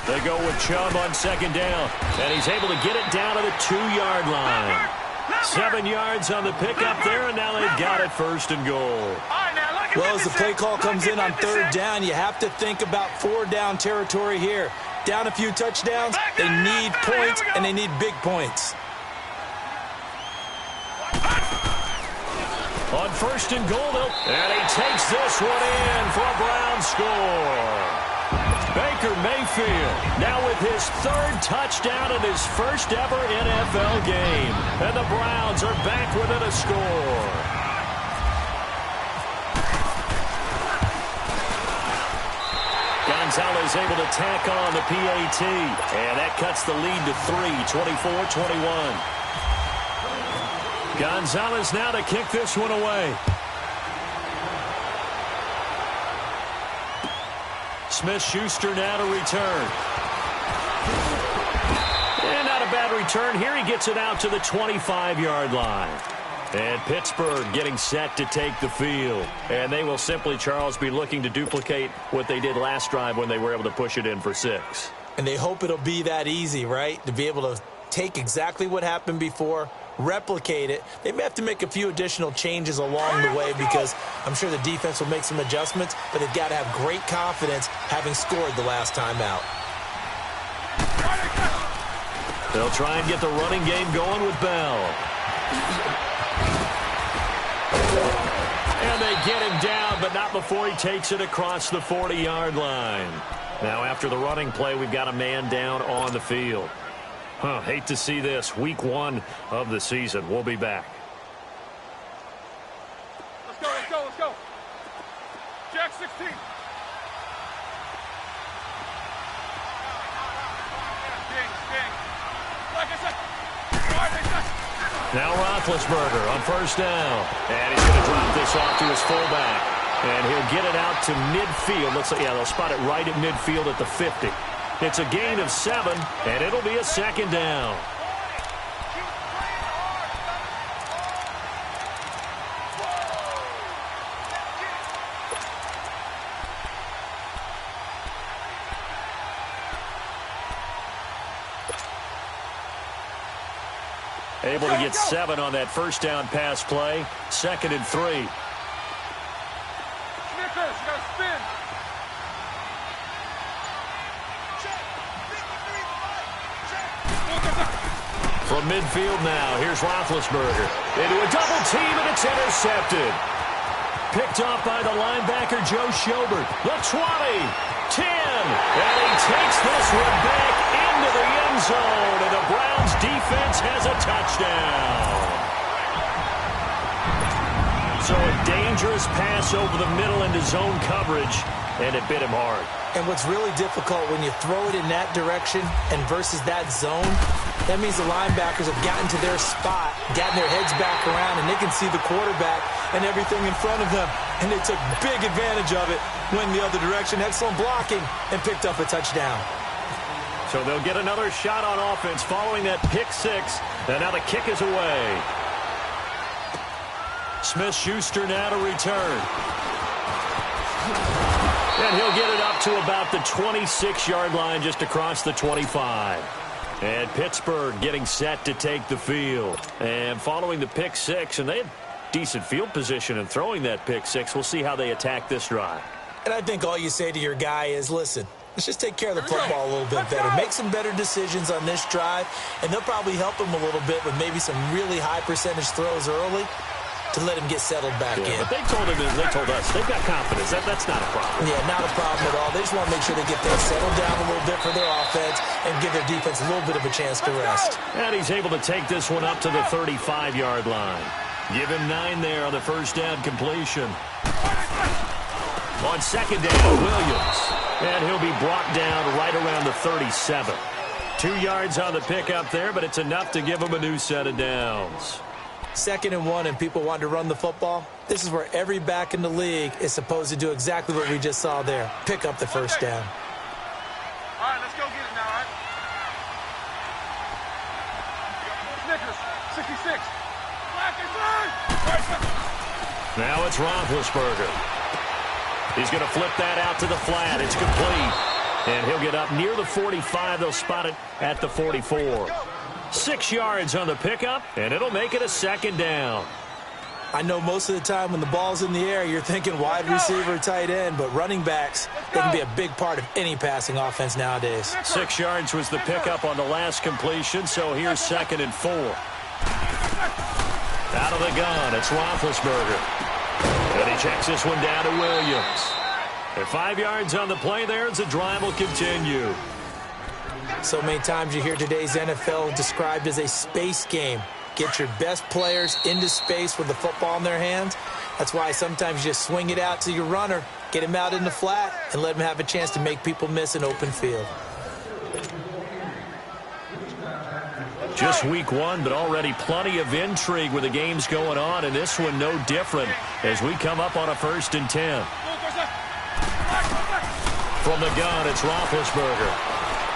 They go with Chubb on second down, and he's able to get it down to the 2-yard line. 7 yards on the pickup there, and now they've got it 1st and goal. Well, as the play call comes in on 3rd down, you have to think about 4-down territory here. Down a few touchdowns, they need points, and they need big points. On 1st and goal, and he takes this one in for a Brown score. Baker Mayfield now with his 3rd touchdown in his first ever NFL game. And the Browns are back within a score. Gonzalez able to tack on the PAT. And that cuts the lead to 3, 24-21. Gonzalez now to kick this one away. Smith-Schuster now to return. And not a bad return. Here he gets it out to the 25-yard line. And Pittsburgh getting set to take the field. And they will simply, Charles, be looking to duplicate what they did last drive when they were able to push it in for 6. And they hope it'll be that easy, right? To be able to take exactly what happened before, replicate it. They may have to make a few additional changes along the way because I'm sure the defense will make some adjustments, but they've got to have great confidence having scored the last time out. They'll try and get the running game going with Bell. And they get him down, but not before he takes it across the 40-yard line. Now after the running play, we've got a man down on the field. Hate to see this. Week 1 of the season. We'll be back. Let's go, let's go, let's go. Jack 16. Now Roethlisberger on 1st down. And he's going to drop this off to his fullback. And he'll get it out to midfield. Looks like, yeah, they'll spot it right at midfield at the 50. It's a gain of 7, and it'll be a second down. Able to get 7 on that 1st down pass play. 2nd and 3. From midfield now, here's Roethlisberger. Into a double team, and it's intercepted. Picked off by the linebacker, Joe Schobert. The 20, 10, and he takes this one back into the end zone, and the Browns defense has a touchdown. So a dangerous pass over the middle into zone coverage, and it bit him hard. And what's really difficult when you throw it in that direction and versus that zone, that means the linebackers have gotten to their spot, gotten their heads back around, and they can see the quarterback and everything in front of them. And they took big advantage of it, went the other direction, excellent blocking, and picked up a touchdown. So they'll get another shot on offense following that pick six, and now the kick is away. Smith-Schuster now to return. And he'll get it up to about the 26-yard line, just across the 25. And Pittsburgh getting set to take the field. And following the pick six, and they had decent field position in throwing that pick six. We'll see how they attack this drive. And I think all you say to your guy is, listen, let's just take care of the football a little bit better. Make some better decisions on this drive, and they'll probably help him a little bit with maybe some really high percentage throws early to let him get settled back in. But they told us, they've got confidence. That's not a problem. Yeah, not a problem at all. They just want to make sure they get things settled down a little bit for their offense and give their defense a little bit of a chance to rest. And he's able to take this one up to the 35-yard line. Give him 9 there on the first down completion. On second down, Williams. And he'll be brought down right around the 37. 2 yards on the pickup there, but it's enough to give him a new set of downs. 2nd and 1, and people want to run the football. This is where every back in the league is supposed to do exactly what we just saw there. Pick up the first down. All right, let's go get it now, all right? Snickers, 66. Black and blue. Now it's Roethlisberger. He's going to flip that out to the flat. It's complete. And he'll get up near the 45. They'll spot it at the 44. 6 yards on the pickup, and it'll make it a 2nd down. I know most of the time when the ball's in the air, you're thinking wide receiver, tight end, but running backs, they can be a big part of any passing offense nowadays. 6 yards was the pickup on the last completion, so here's 2nd and 4. Out of the gun, it's Roethlisberger. And he checks this one down to Williams. And 5 yards on the play there as the drive will continue. So many times you hear today's NFL described as a space game. Get your best players into space with the football in their hands. That's why sometimes you just swing it out to your runner, get him out in the flat, and let him have a chance to make people miss an open field. Just week 1, but already plenty of intrigue with the games going on, and this one no different as we come up on a 1st and 10. From the gun, it's Roethlisberger.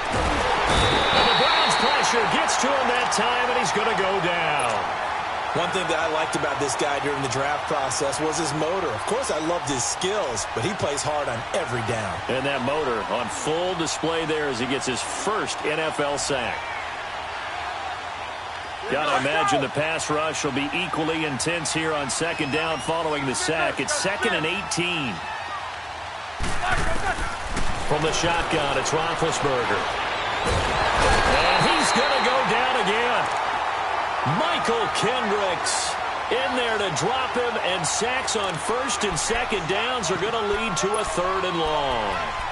And the Browns pressure gets to him that time, and he's going to go down. One thing that I liked about this guy during the draft process was his motor. Of course, I loved his skills, but he plays hard on every down. And that motor on full display there as he gets his first NFL sack. Got to imagine the pass rush will be equally intense here on 2nd down following the sack. It's 2nd and 18. From the shotgun, it's Roethlisberger. And he's going to go down again. Michael Kendricks in there to drop him, and sacks on 1st and 2nd downs are going to lead to a 3rd and long.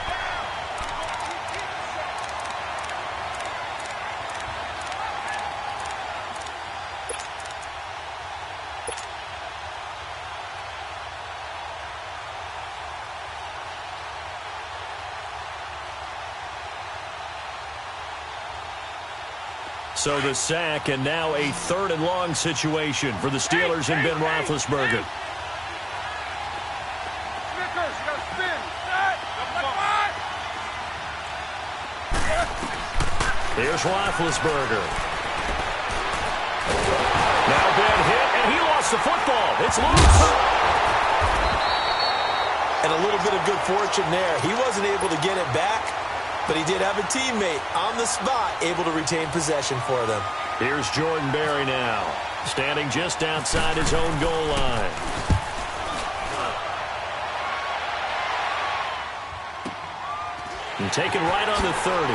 So the sack, and now a 3rd and long situation for the Steelers and Ben Roethlisberger. Here's Roethlisberger. Now Ben hit, and he lost the football. It's loose. And a little bit of good fortune there. He wasn't able to get it back, but he did have a teammate on the spot able to retain possession for them. Here's Jordan Berry now, standing just outside his own goal line. And taken right on the 30.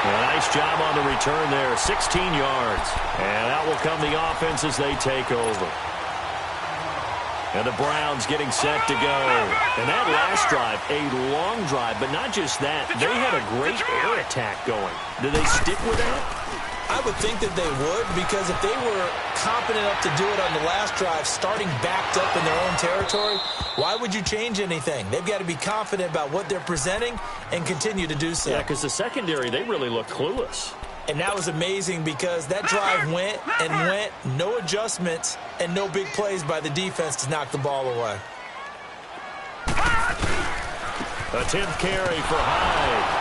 A nice job on the return there, 16 yards. And out will come the offense as they take over. And the Browns getting set to go. And that last drive, a long drive, but not just that. They had a great air attack going. Do they stick with that? I would think that they would, because if they were confident enough to do it on the last drive, starting backed up in their own territory, why would you change anything? They've got to be confident about what they're presenting and continue to do so. Yeah, because the secondary, they really looked clueless. And that was amazing because that drive went and went, no adjustments, and no big plays by the defense to knock the ball away. A 10th carry for Hyde.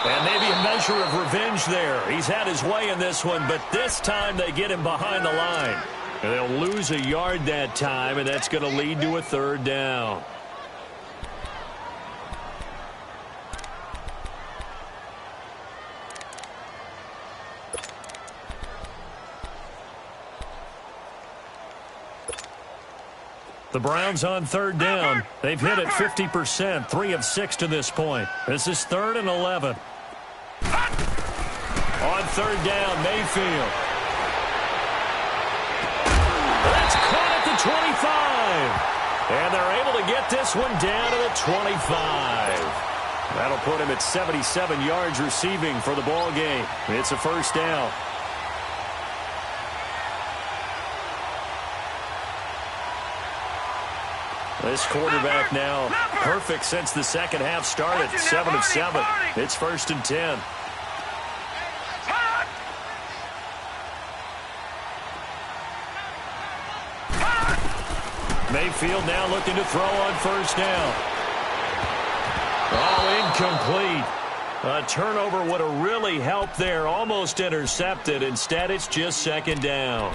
And maybe a measure of revenge there. He's had his way in this one, but this time they get him behind the line. And they'll lose a yard that time, and that's going to lead to a 3rd down. The Browns on 3rd down. They've hit it 50%, 3 of 6 to this point. This is 3rd and 11. On 3rd down, Mayfield. That's caught at the 25. And they're able to get this one down to the 25. That'll put him at 77 yards receiving for the ball game. It's a 1st down. This quarterback now perfect since the second half started. 7 of 7. It's 1st and 10. Mayfield now looking to throw on 1st down. Oh, incomplete. A turnover would have really helped there. Almost intercepted. Instead, it's just 2nd down.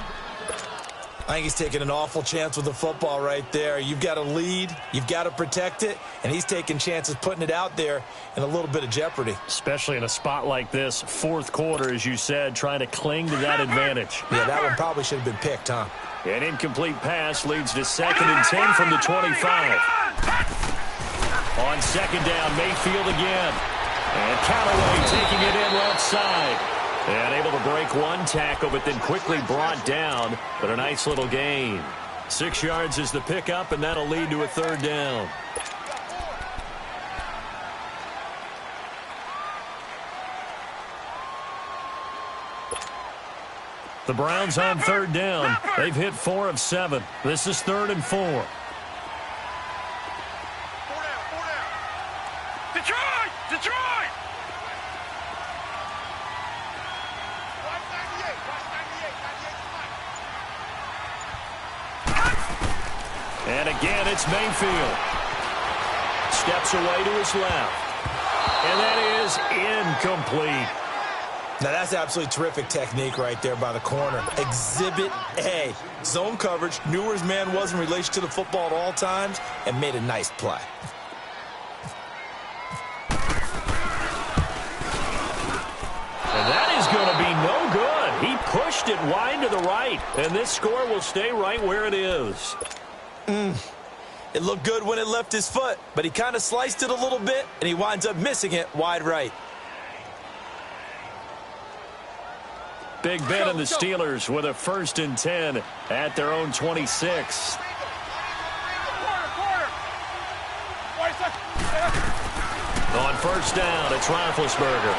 I think he's taking an awful chance with the football right there. You've got to lead, you've got to protect it, and he's taking chances putting it out there in a little bit of jeopardy. Especially in a spot like this, 4th quarter, as you said, trying to cling to that advantage. Yeah, that one probably should have been picked, huh? An incomplete pass leads to 2nd and 10 from the 25. On 2nd down, Mayfield again. And Callaway taking it in left side. And able to break one tackle, but then quickly brought down. But a nice little gain. 6 yards is the pickup, and that'll lead to a 3rd down. The Browns on 3rd down. They've hit 4 of 7. This is 3rd and 4. 4 down. Detroit! Detroit! And again, it's Mayfield. Steps away to his left. And that is incomplete. Now, that's absolutely terrific technique right there by the corner. Exhibit A. Zone coverage, knew where his man was in relation to the football at all times, and made a nice play. And that is going to be no good. He pushed it wide to the right, and this score will stay right where it is. It looked good when it left his foot, but he kind of sliced it a little bit, and he winds up missing it wide right. Big Ben and the Steelers with a 1st and 10 at their own 26. On 1st down, it's Roethlisberger.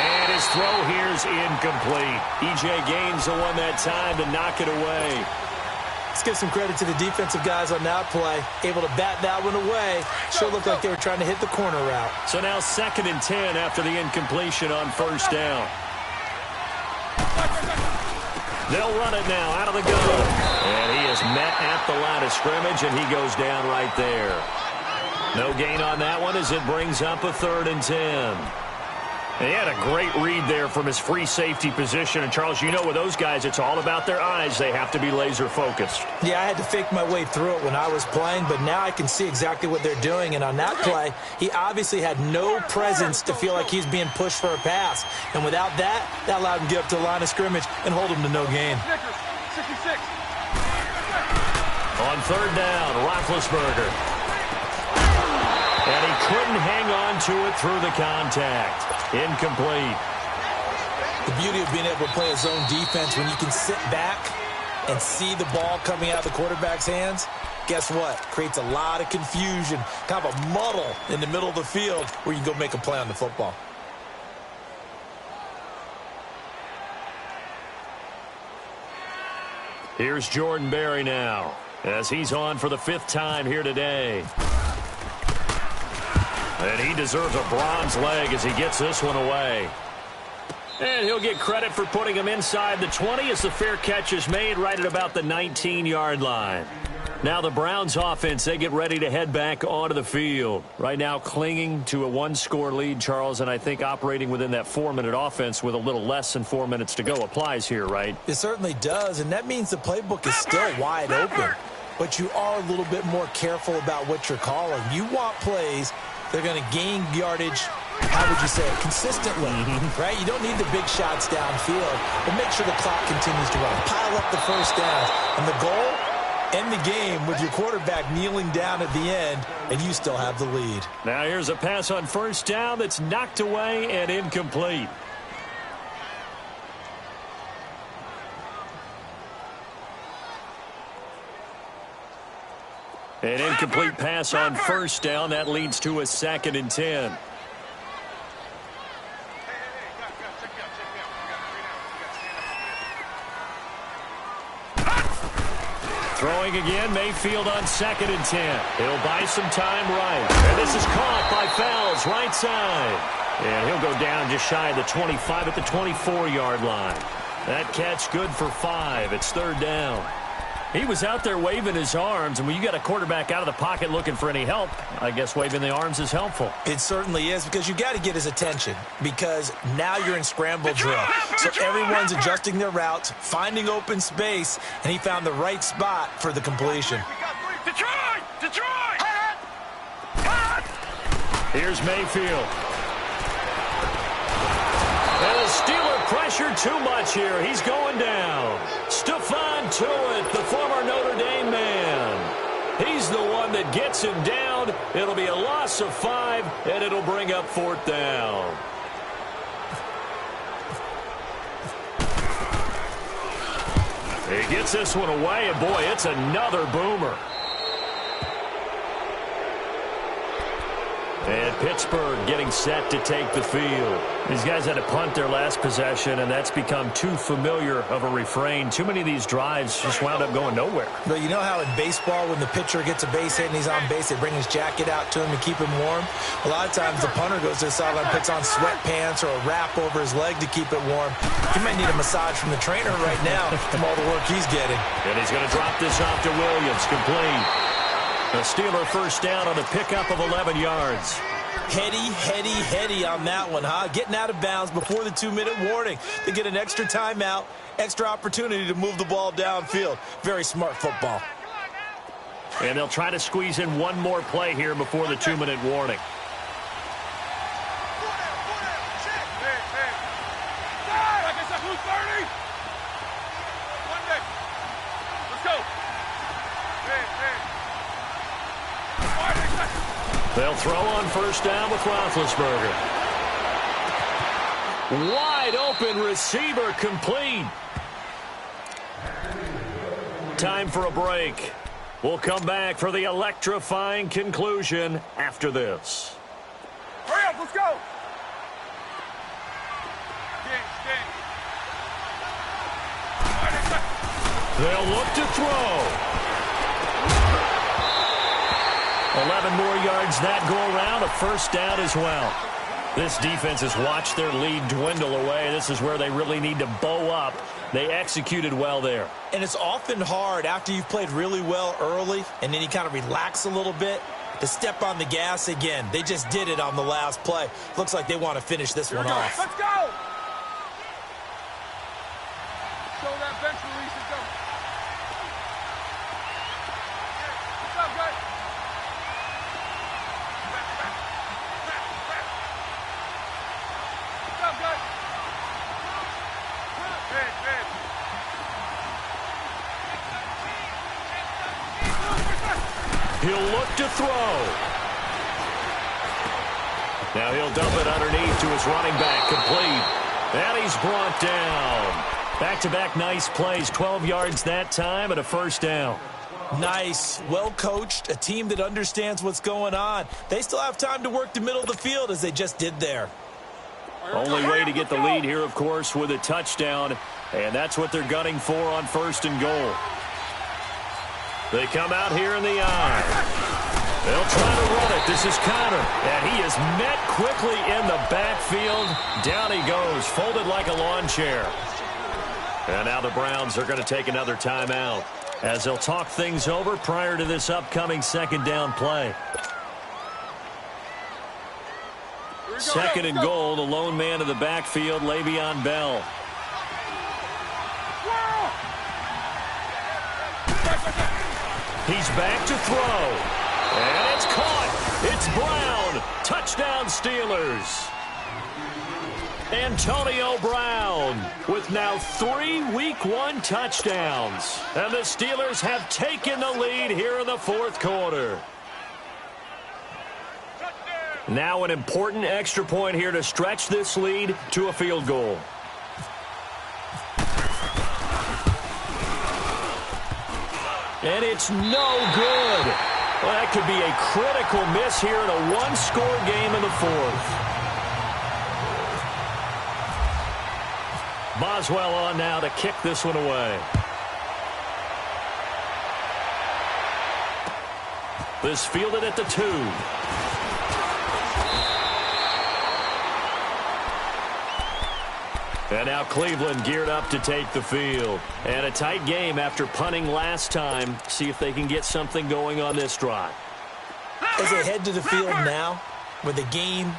And his throw here's incomplete. E.J. Gaines the one that time to knock it away. Let's give some credit to the defensive guys on that play. Able to bat that one away. Sure looked like they were trying to hit the corner route. So now 2nd and 10 after the incompletion on 1st down. They'll run it now out of the gun. And he is met at the line of scrimmage, and he goes down right there. No gain on that one as it brings up a 3rd and 10. He had a great read there from his free safety position. And, Charles, you know with those guys, it's all about their eyes. They have to be laser focused. Yeah, I had to fake my way through it when I was playing, but now I can see exactly what they're doing. And on that play, he obviously had no presence to feel like he's being pushed for a pass. And without that, that allowed him to get up to the line of scrimmage and hold him to no gain. 66. On 3rd down, Roethlisberger. And he couldn't hang on to it through the contact. Incomplete. The beauty of being able to play a zone defense when you can sit back and see the ball coming out of the quarterback's hands, guess what? Creates a lot of confusion, kind of a muddle in the middle of the field where you can go make a play on the football. Here's Jordan Berry now, as he's on for the 5th time here today. And he deserves a bronze leg as he gets this one away. And he'll get credit for putting him inside the 20 as the fair catch is made right at about the 19-yard line. Now the Browns offense, they get ready to head back onto the field. Right now clinging to a 1-score lead, Charles, and I think operating within that 4-minute offense with a little less than 4 minutes to go applies here, right? It certainly does, and that means the playbook is still wide open. But you are a little bit more careful about what you're calling. You want plays that are going to gain yardage, how would you say it, consistently, right? You don't need the big shots downfield, but make sure the clock continues to run. Pile up the first downs, and the goal, end the game with your quarterback kneeling down at the end, and you still have the lead. Now here's a pass on first down that's knocked away and incomplete. An incomplete pass on first down. That leads to a 2nd and 10. Throwing again, Mayfield on 2nd and 10. He'll buy some time right. And this is caught by Fells, right side. And he'll go down just shy of the 25 at the 24-yard line. That catch good for 5. It's 3rd down. He was out there waving his arms, and when you got a quarterback out of the pocket looking for any help, I guess waving the arms is helpful. It certainly is, because you got to get his attention, because now you're in scramble drill. So everyone's adjusting their routes, finding open space, and he found the right spot for the completion. Detroit! Detroit! Here's Mayfield. And the Steeler pressure too much here. He's going down. Stephon Tuitt, the former Notre Dame man. He's the one that gets him down. It'll be a loss of 5, and it'll bring up 4th down. He gets this one away, and boy, it's another boomer. And Pittsburgh getting set to take the field. These guys had to punt their last possession, and that's become too familiar of a refrain. Too many of these drives just wound up going nowhere. But you know how in baseball, when the pitcher gets a base hit and he's on base, they bring his jacket out to him to keep him warm? A lot of times the punter goes to the sideline, puts on sweatpants or a wrap over his leg to keep it warm. He might need a massage from the trainer right now from all the work he's getting. And he's going to drop this off to Williams, complete. A Steeler first down on a pickup of 11 yards. Heady on that one, huh? Getting out of bounds before the 2-minute warning. They get an extra timeout, extra opportunity to move the ball downfield. Very smart football. And they'll try to squeeze in one more play here before the 2-minute warning. They'll throw on first down with Roethlisberger. Wide open receiver, complete. Time for a break. We'll come back for the electrifying conclusion after this. Hurry up, let's go. They'll look to throw. 11 more yards that go around, a first down as well. This defense has watched their lead dwindle away. This is where they really need to bow up. They executed well there. And it's often hard after you've played really well early and then you kind of relax a little bit to step on the gas again. They just did it on the last play. Looks like they want to finish this one off. Let's go! Show that bench release and go. What's up, guys? What's up, guys? Hey. He'll look to throw. Now he'll dump it underneath to his running back, complete. And he's brought down. Back-to-back nice plays, 12 yards that time and a first down. Nice, well-coached, a team that understands what's going on. They still have time to work the middle of the field as they just did there. Only way to get the lead here, of course, with a touchdown. And that's what they're gunning for on 1st and goal. They come out here in the eye. They'll try to run it. This is Connor. And he is met quickly in the backfield. Down he goes, folded like a lawn chair. And now the Browns are going to take another timeout as they'll talk things over prior to this upcoming 2nd down play. 2nd and goal, the lone man in the backfield, Le'Veon Bell. He's back to throw. And it's caught. It's Brown. Touchdown Steelers. Antonio Brown with now 3 Week 1 touchdowns. And the Steelers have taken the lead here in the 4th quarter. Now an important extra point here to stretch this lead to a field goal. And it's no good. Well, that could be a critical miss here in a 1-score game in the 4th. Boswell on now to kick this one away. This fielded at the 2. And now Cleveland geared up to take the field. And a tight game after punting last time. See if they can get something going on this drive. As they head to the field now, with the game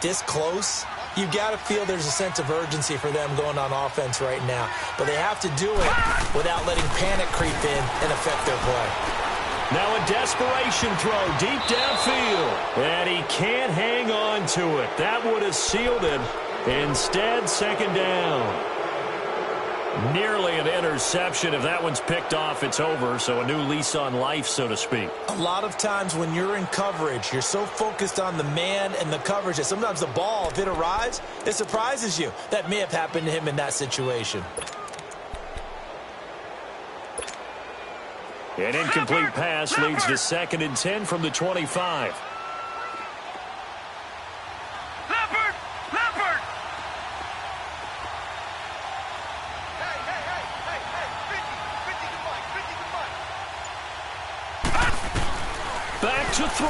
this close, you've got to feel there's a sense of urgency for them going on offense right now. But they have to do it without letting panic creep in and affect their play. Now a desperation throw deep downfield. And he can't hang on to it. That would have sealed it. Instead, 2nd down. Nearly an interception. If that one's picked off, it's over. So a new lease on life, so to speak. A lot of times when you're in coverage, you're so focused on the man and the coverage that sometimes the ball, if it arrives, it surprises you. That may have happened to him in that situation. An incomplete pass leads to 2nd and 10 from the 25. Back to throw.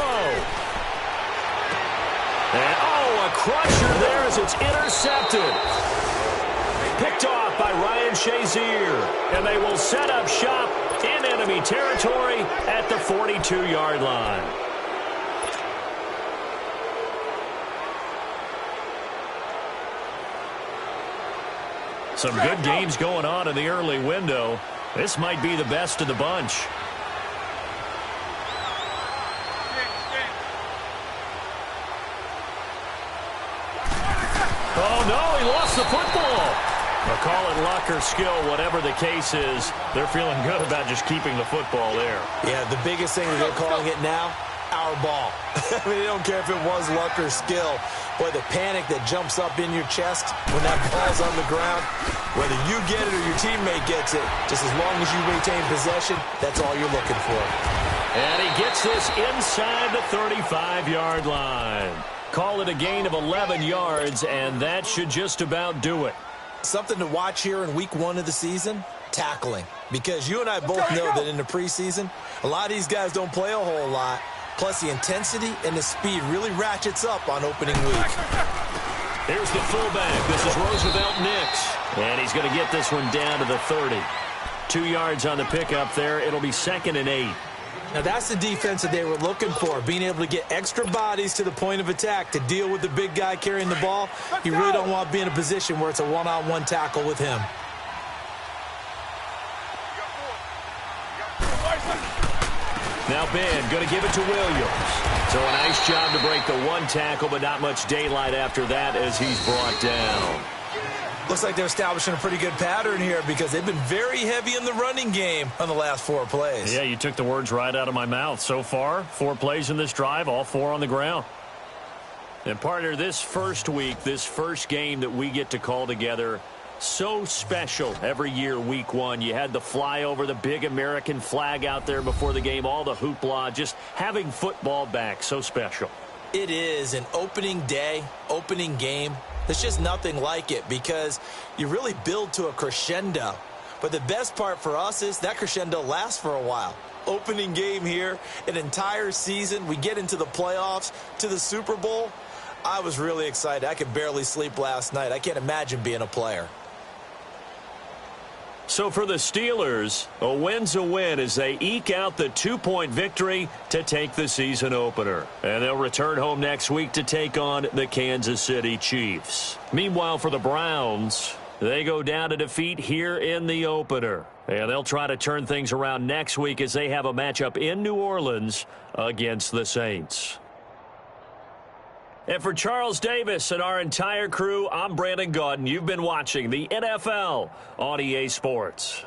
And, a crusher there as it's intercepted. Picked off by Ryan Shazier. And they will set up shop in enemy territory at the 42-yard line. Some good games going on in the early window. This might be the best of the bunch. Oh, no, he lost the football. They'll call it luck or skill, whatever the case is. They're feeling good about just keeping the football there. Yeah, the biggest thing that they're calling it now, our ball. I mean, they don't care if it was luck or skill. Boy, the panic that jumps up in your chest when that ball's on the ground, whether you get it or your teammate gets it, just as long as you retain possession, that's all you're looking for. And he gets this inside the 35-yard line. Call it a gain of 11 yards, and that should just about do it. Something to watch here in week 1 of the season, tackling. Because you and I both know that in the preseason, a lot of these guys don't play a whole lot. Plus, the intensity and the speed really ratchets up on opening week. Here's the fullback. This is Roosevelt Nix. And he's going to get this one down to the 30. 2 yards on the pickup there. It'll be 2nd and 8. Now, that's the defense that they were looking for, being able to get extra bodies to the point of attack to deal with the big guy carrying the ball. You really don't want to be in a position where it's a one-on-one tackle with him. Now Ben going to give it to Williams. So a nice job to break the 1 tackle, but not much daylight after that as he's brought down. Looks like they're establishing a pretty good pattern here because they've been very heavy in the running game on the last 4 plays. Yeah, you took the words right out of my mouth. So far, 4 plays in this drive, all 4 on the ground. And partner, this first week, this first game that we get to call together, so special every year, week 1. You had the flyover, the big American flag out there before the game, all the hoopla, just having football back, so special. It is an opening day, opening game. There's just nothing like it because you really build to a crescendo. But the best part for us is that crescendo lasts for a while. Opening game here, an entire season, we get into the playoffs, to the Super Bowl. I was really excited. I could barely sleep last night. I can't imagine being a player. So for the Steelers, a win's a win as they eke out the 2-point victory to take the season opener. And they'll return home next week to take on the Kansas City Chiefs. Meanwhile, for the Browns, they go down to defeat here in the opener. And they'll try to turn things around next week as they have a matchup in New Orleans against the Saints. And for Charles Davis and our entire crew, I'm Brandon Gaudin. You've been watching the NFL on EA Sports.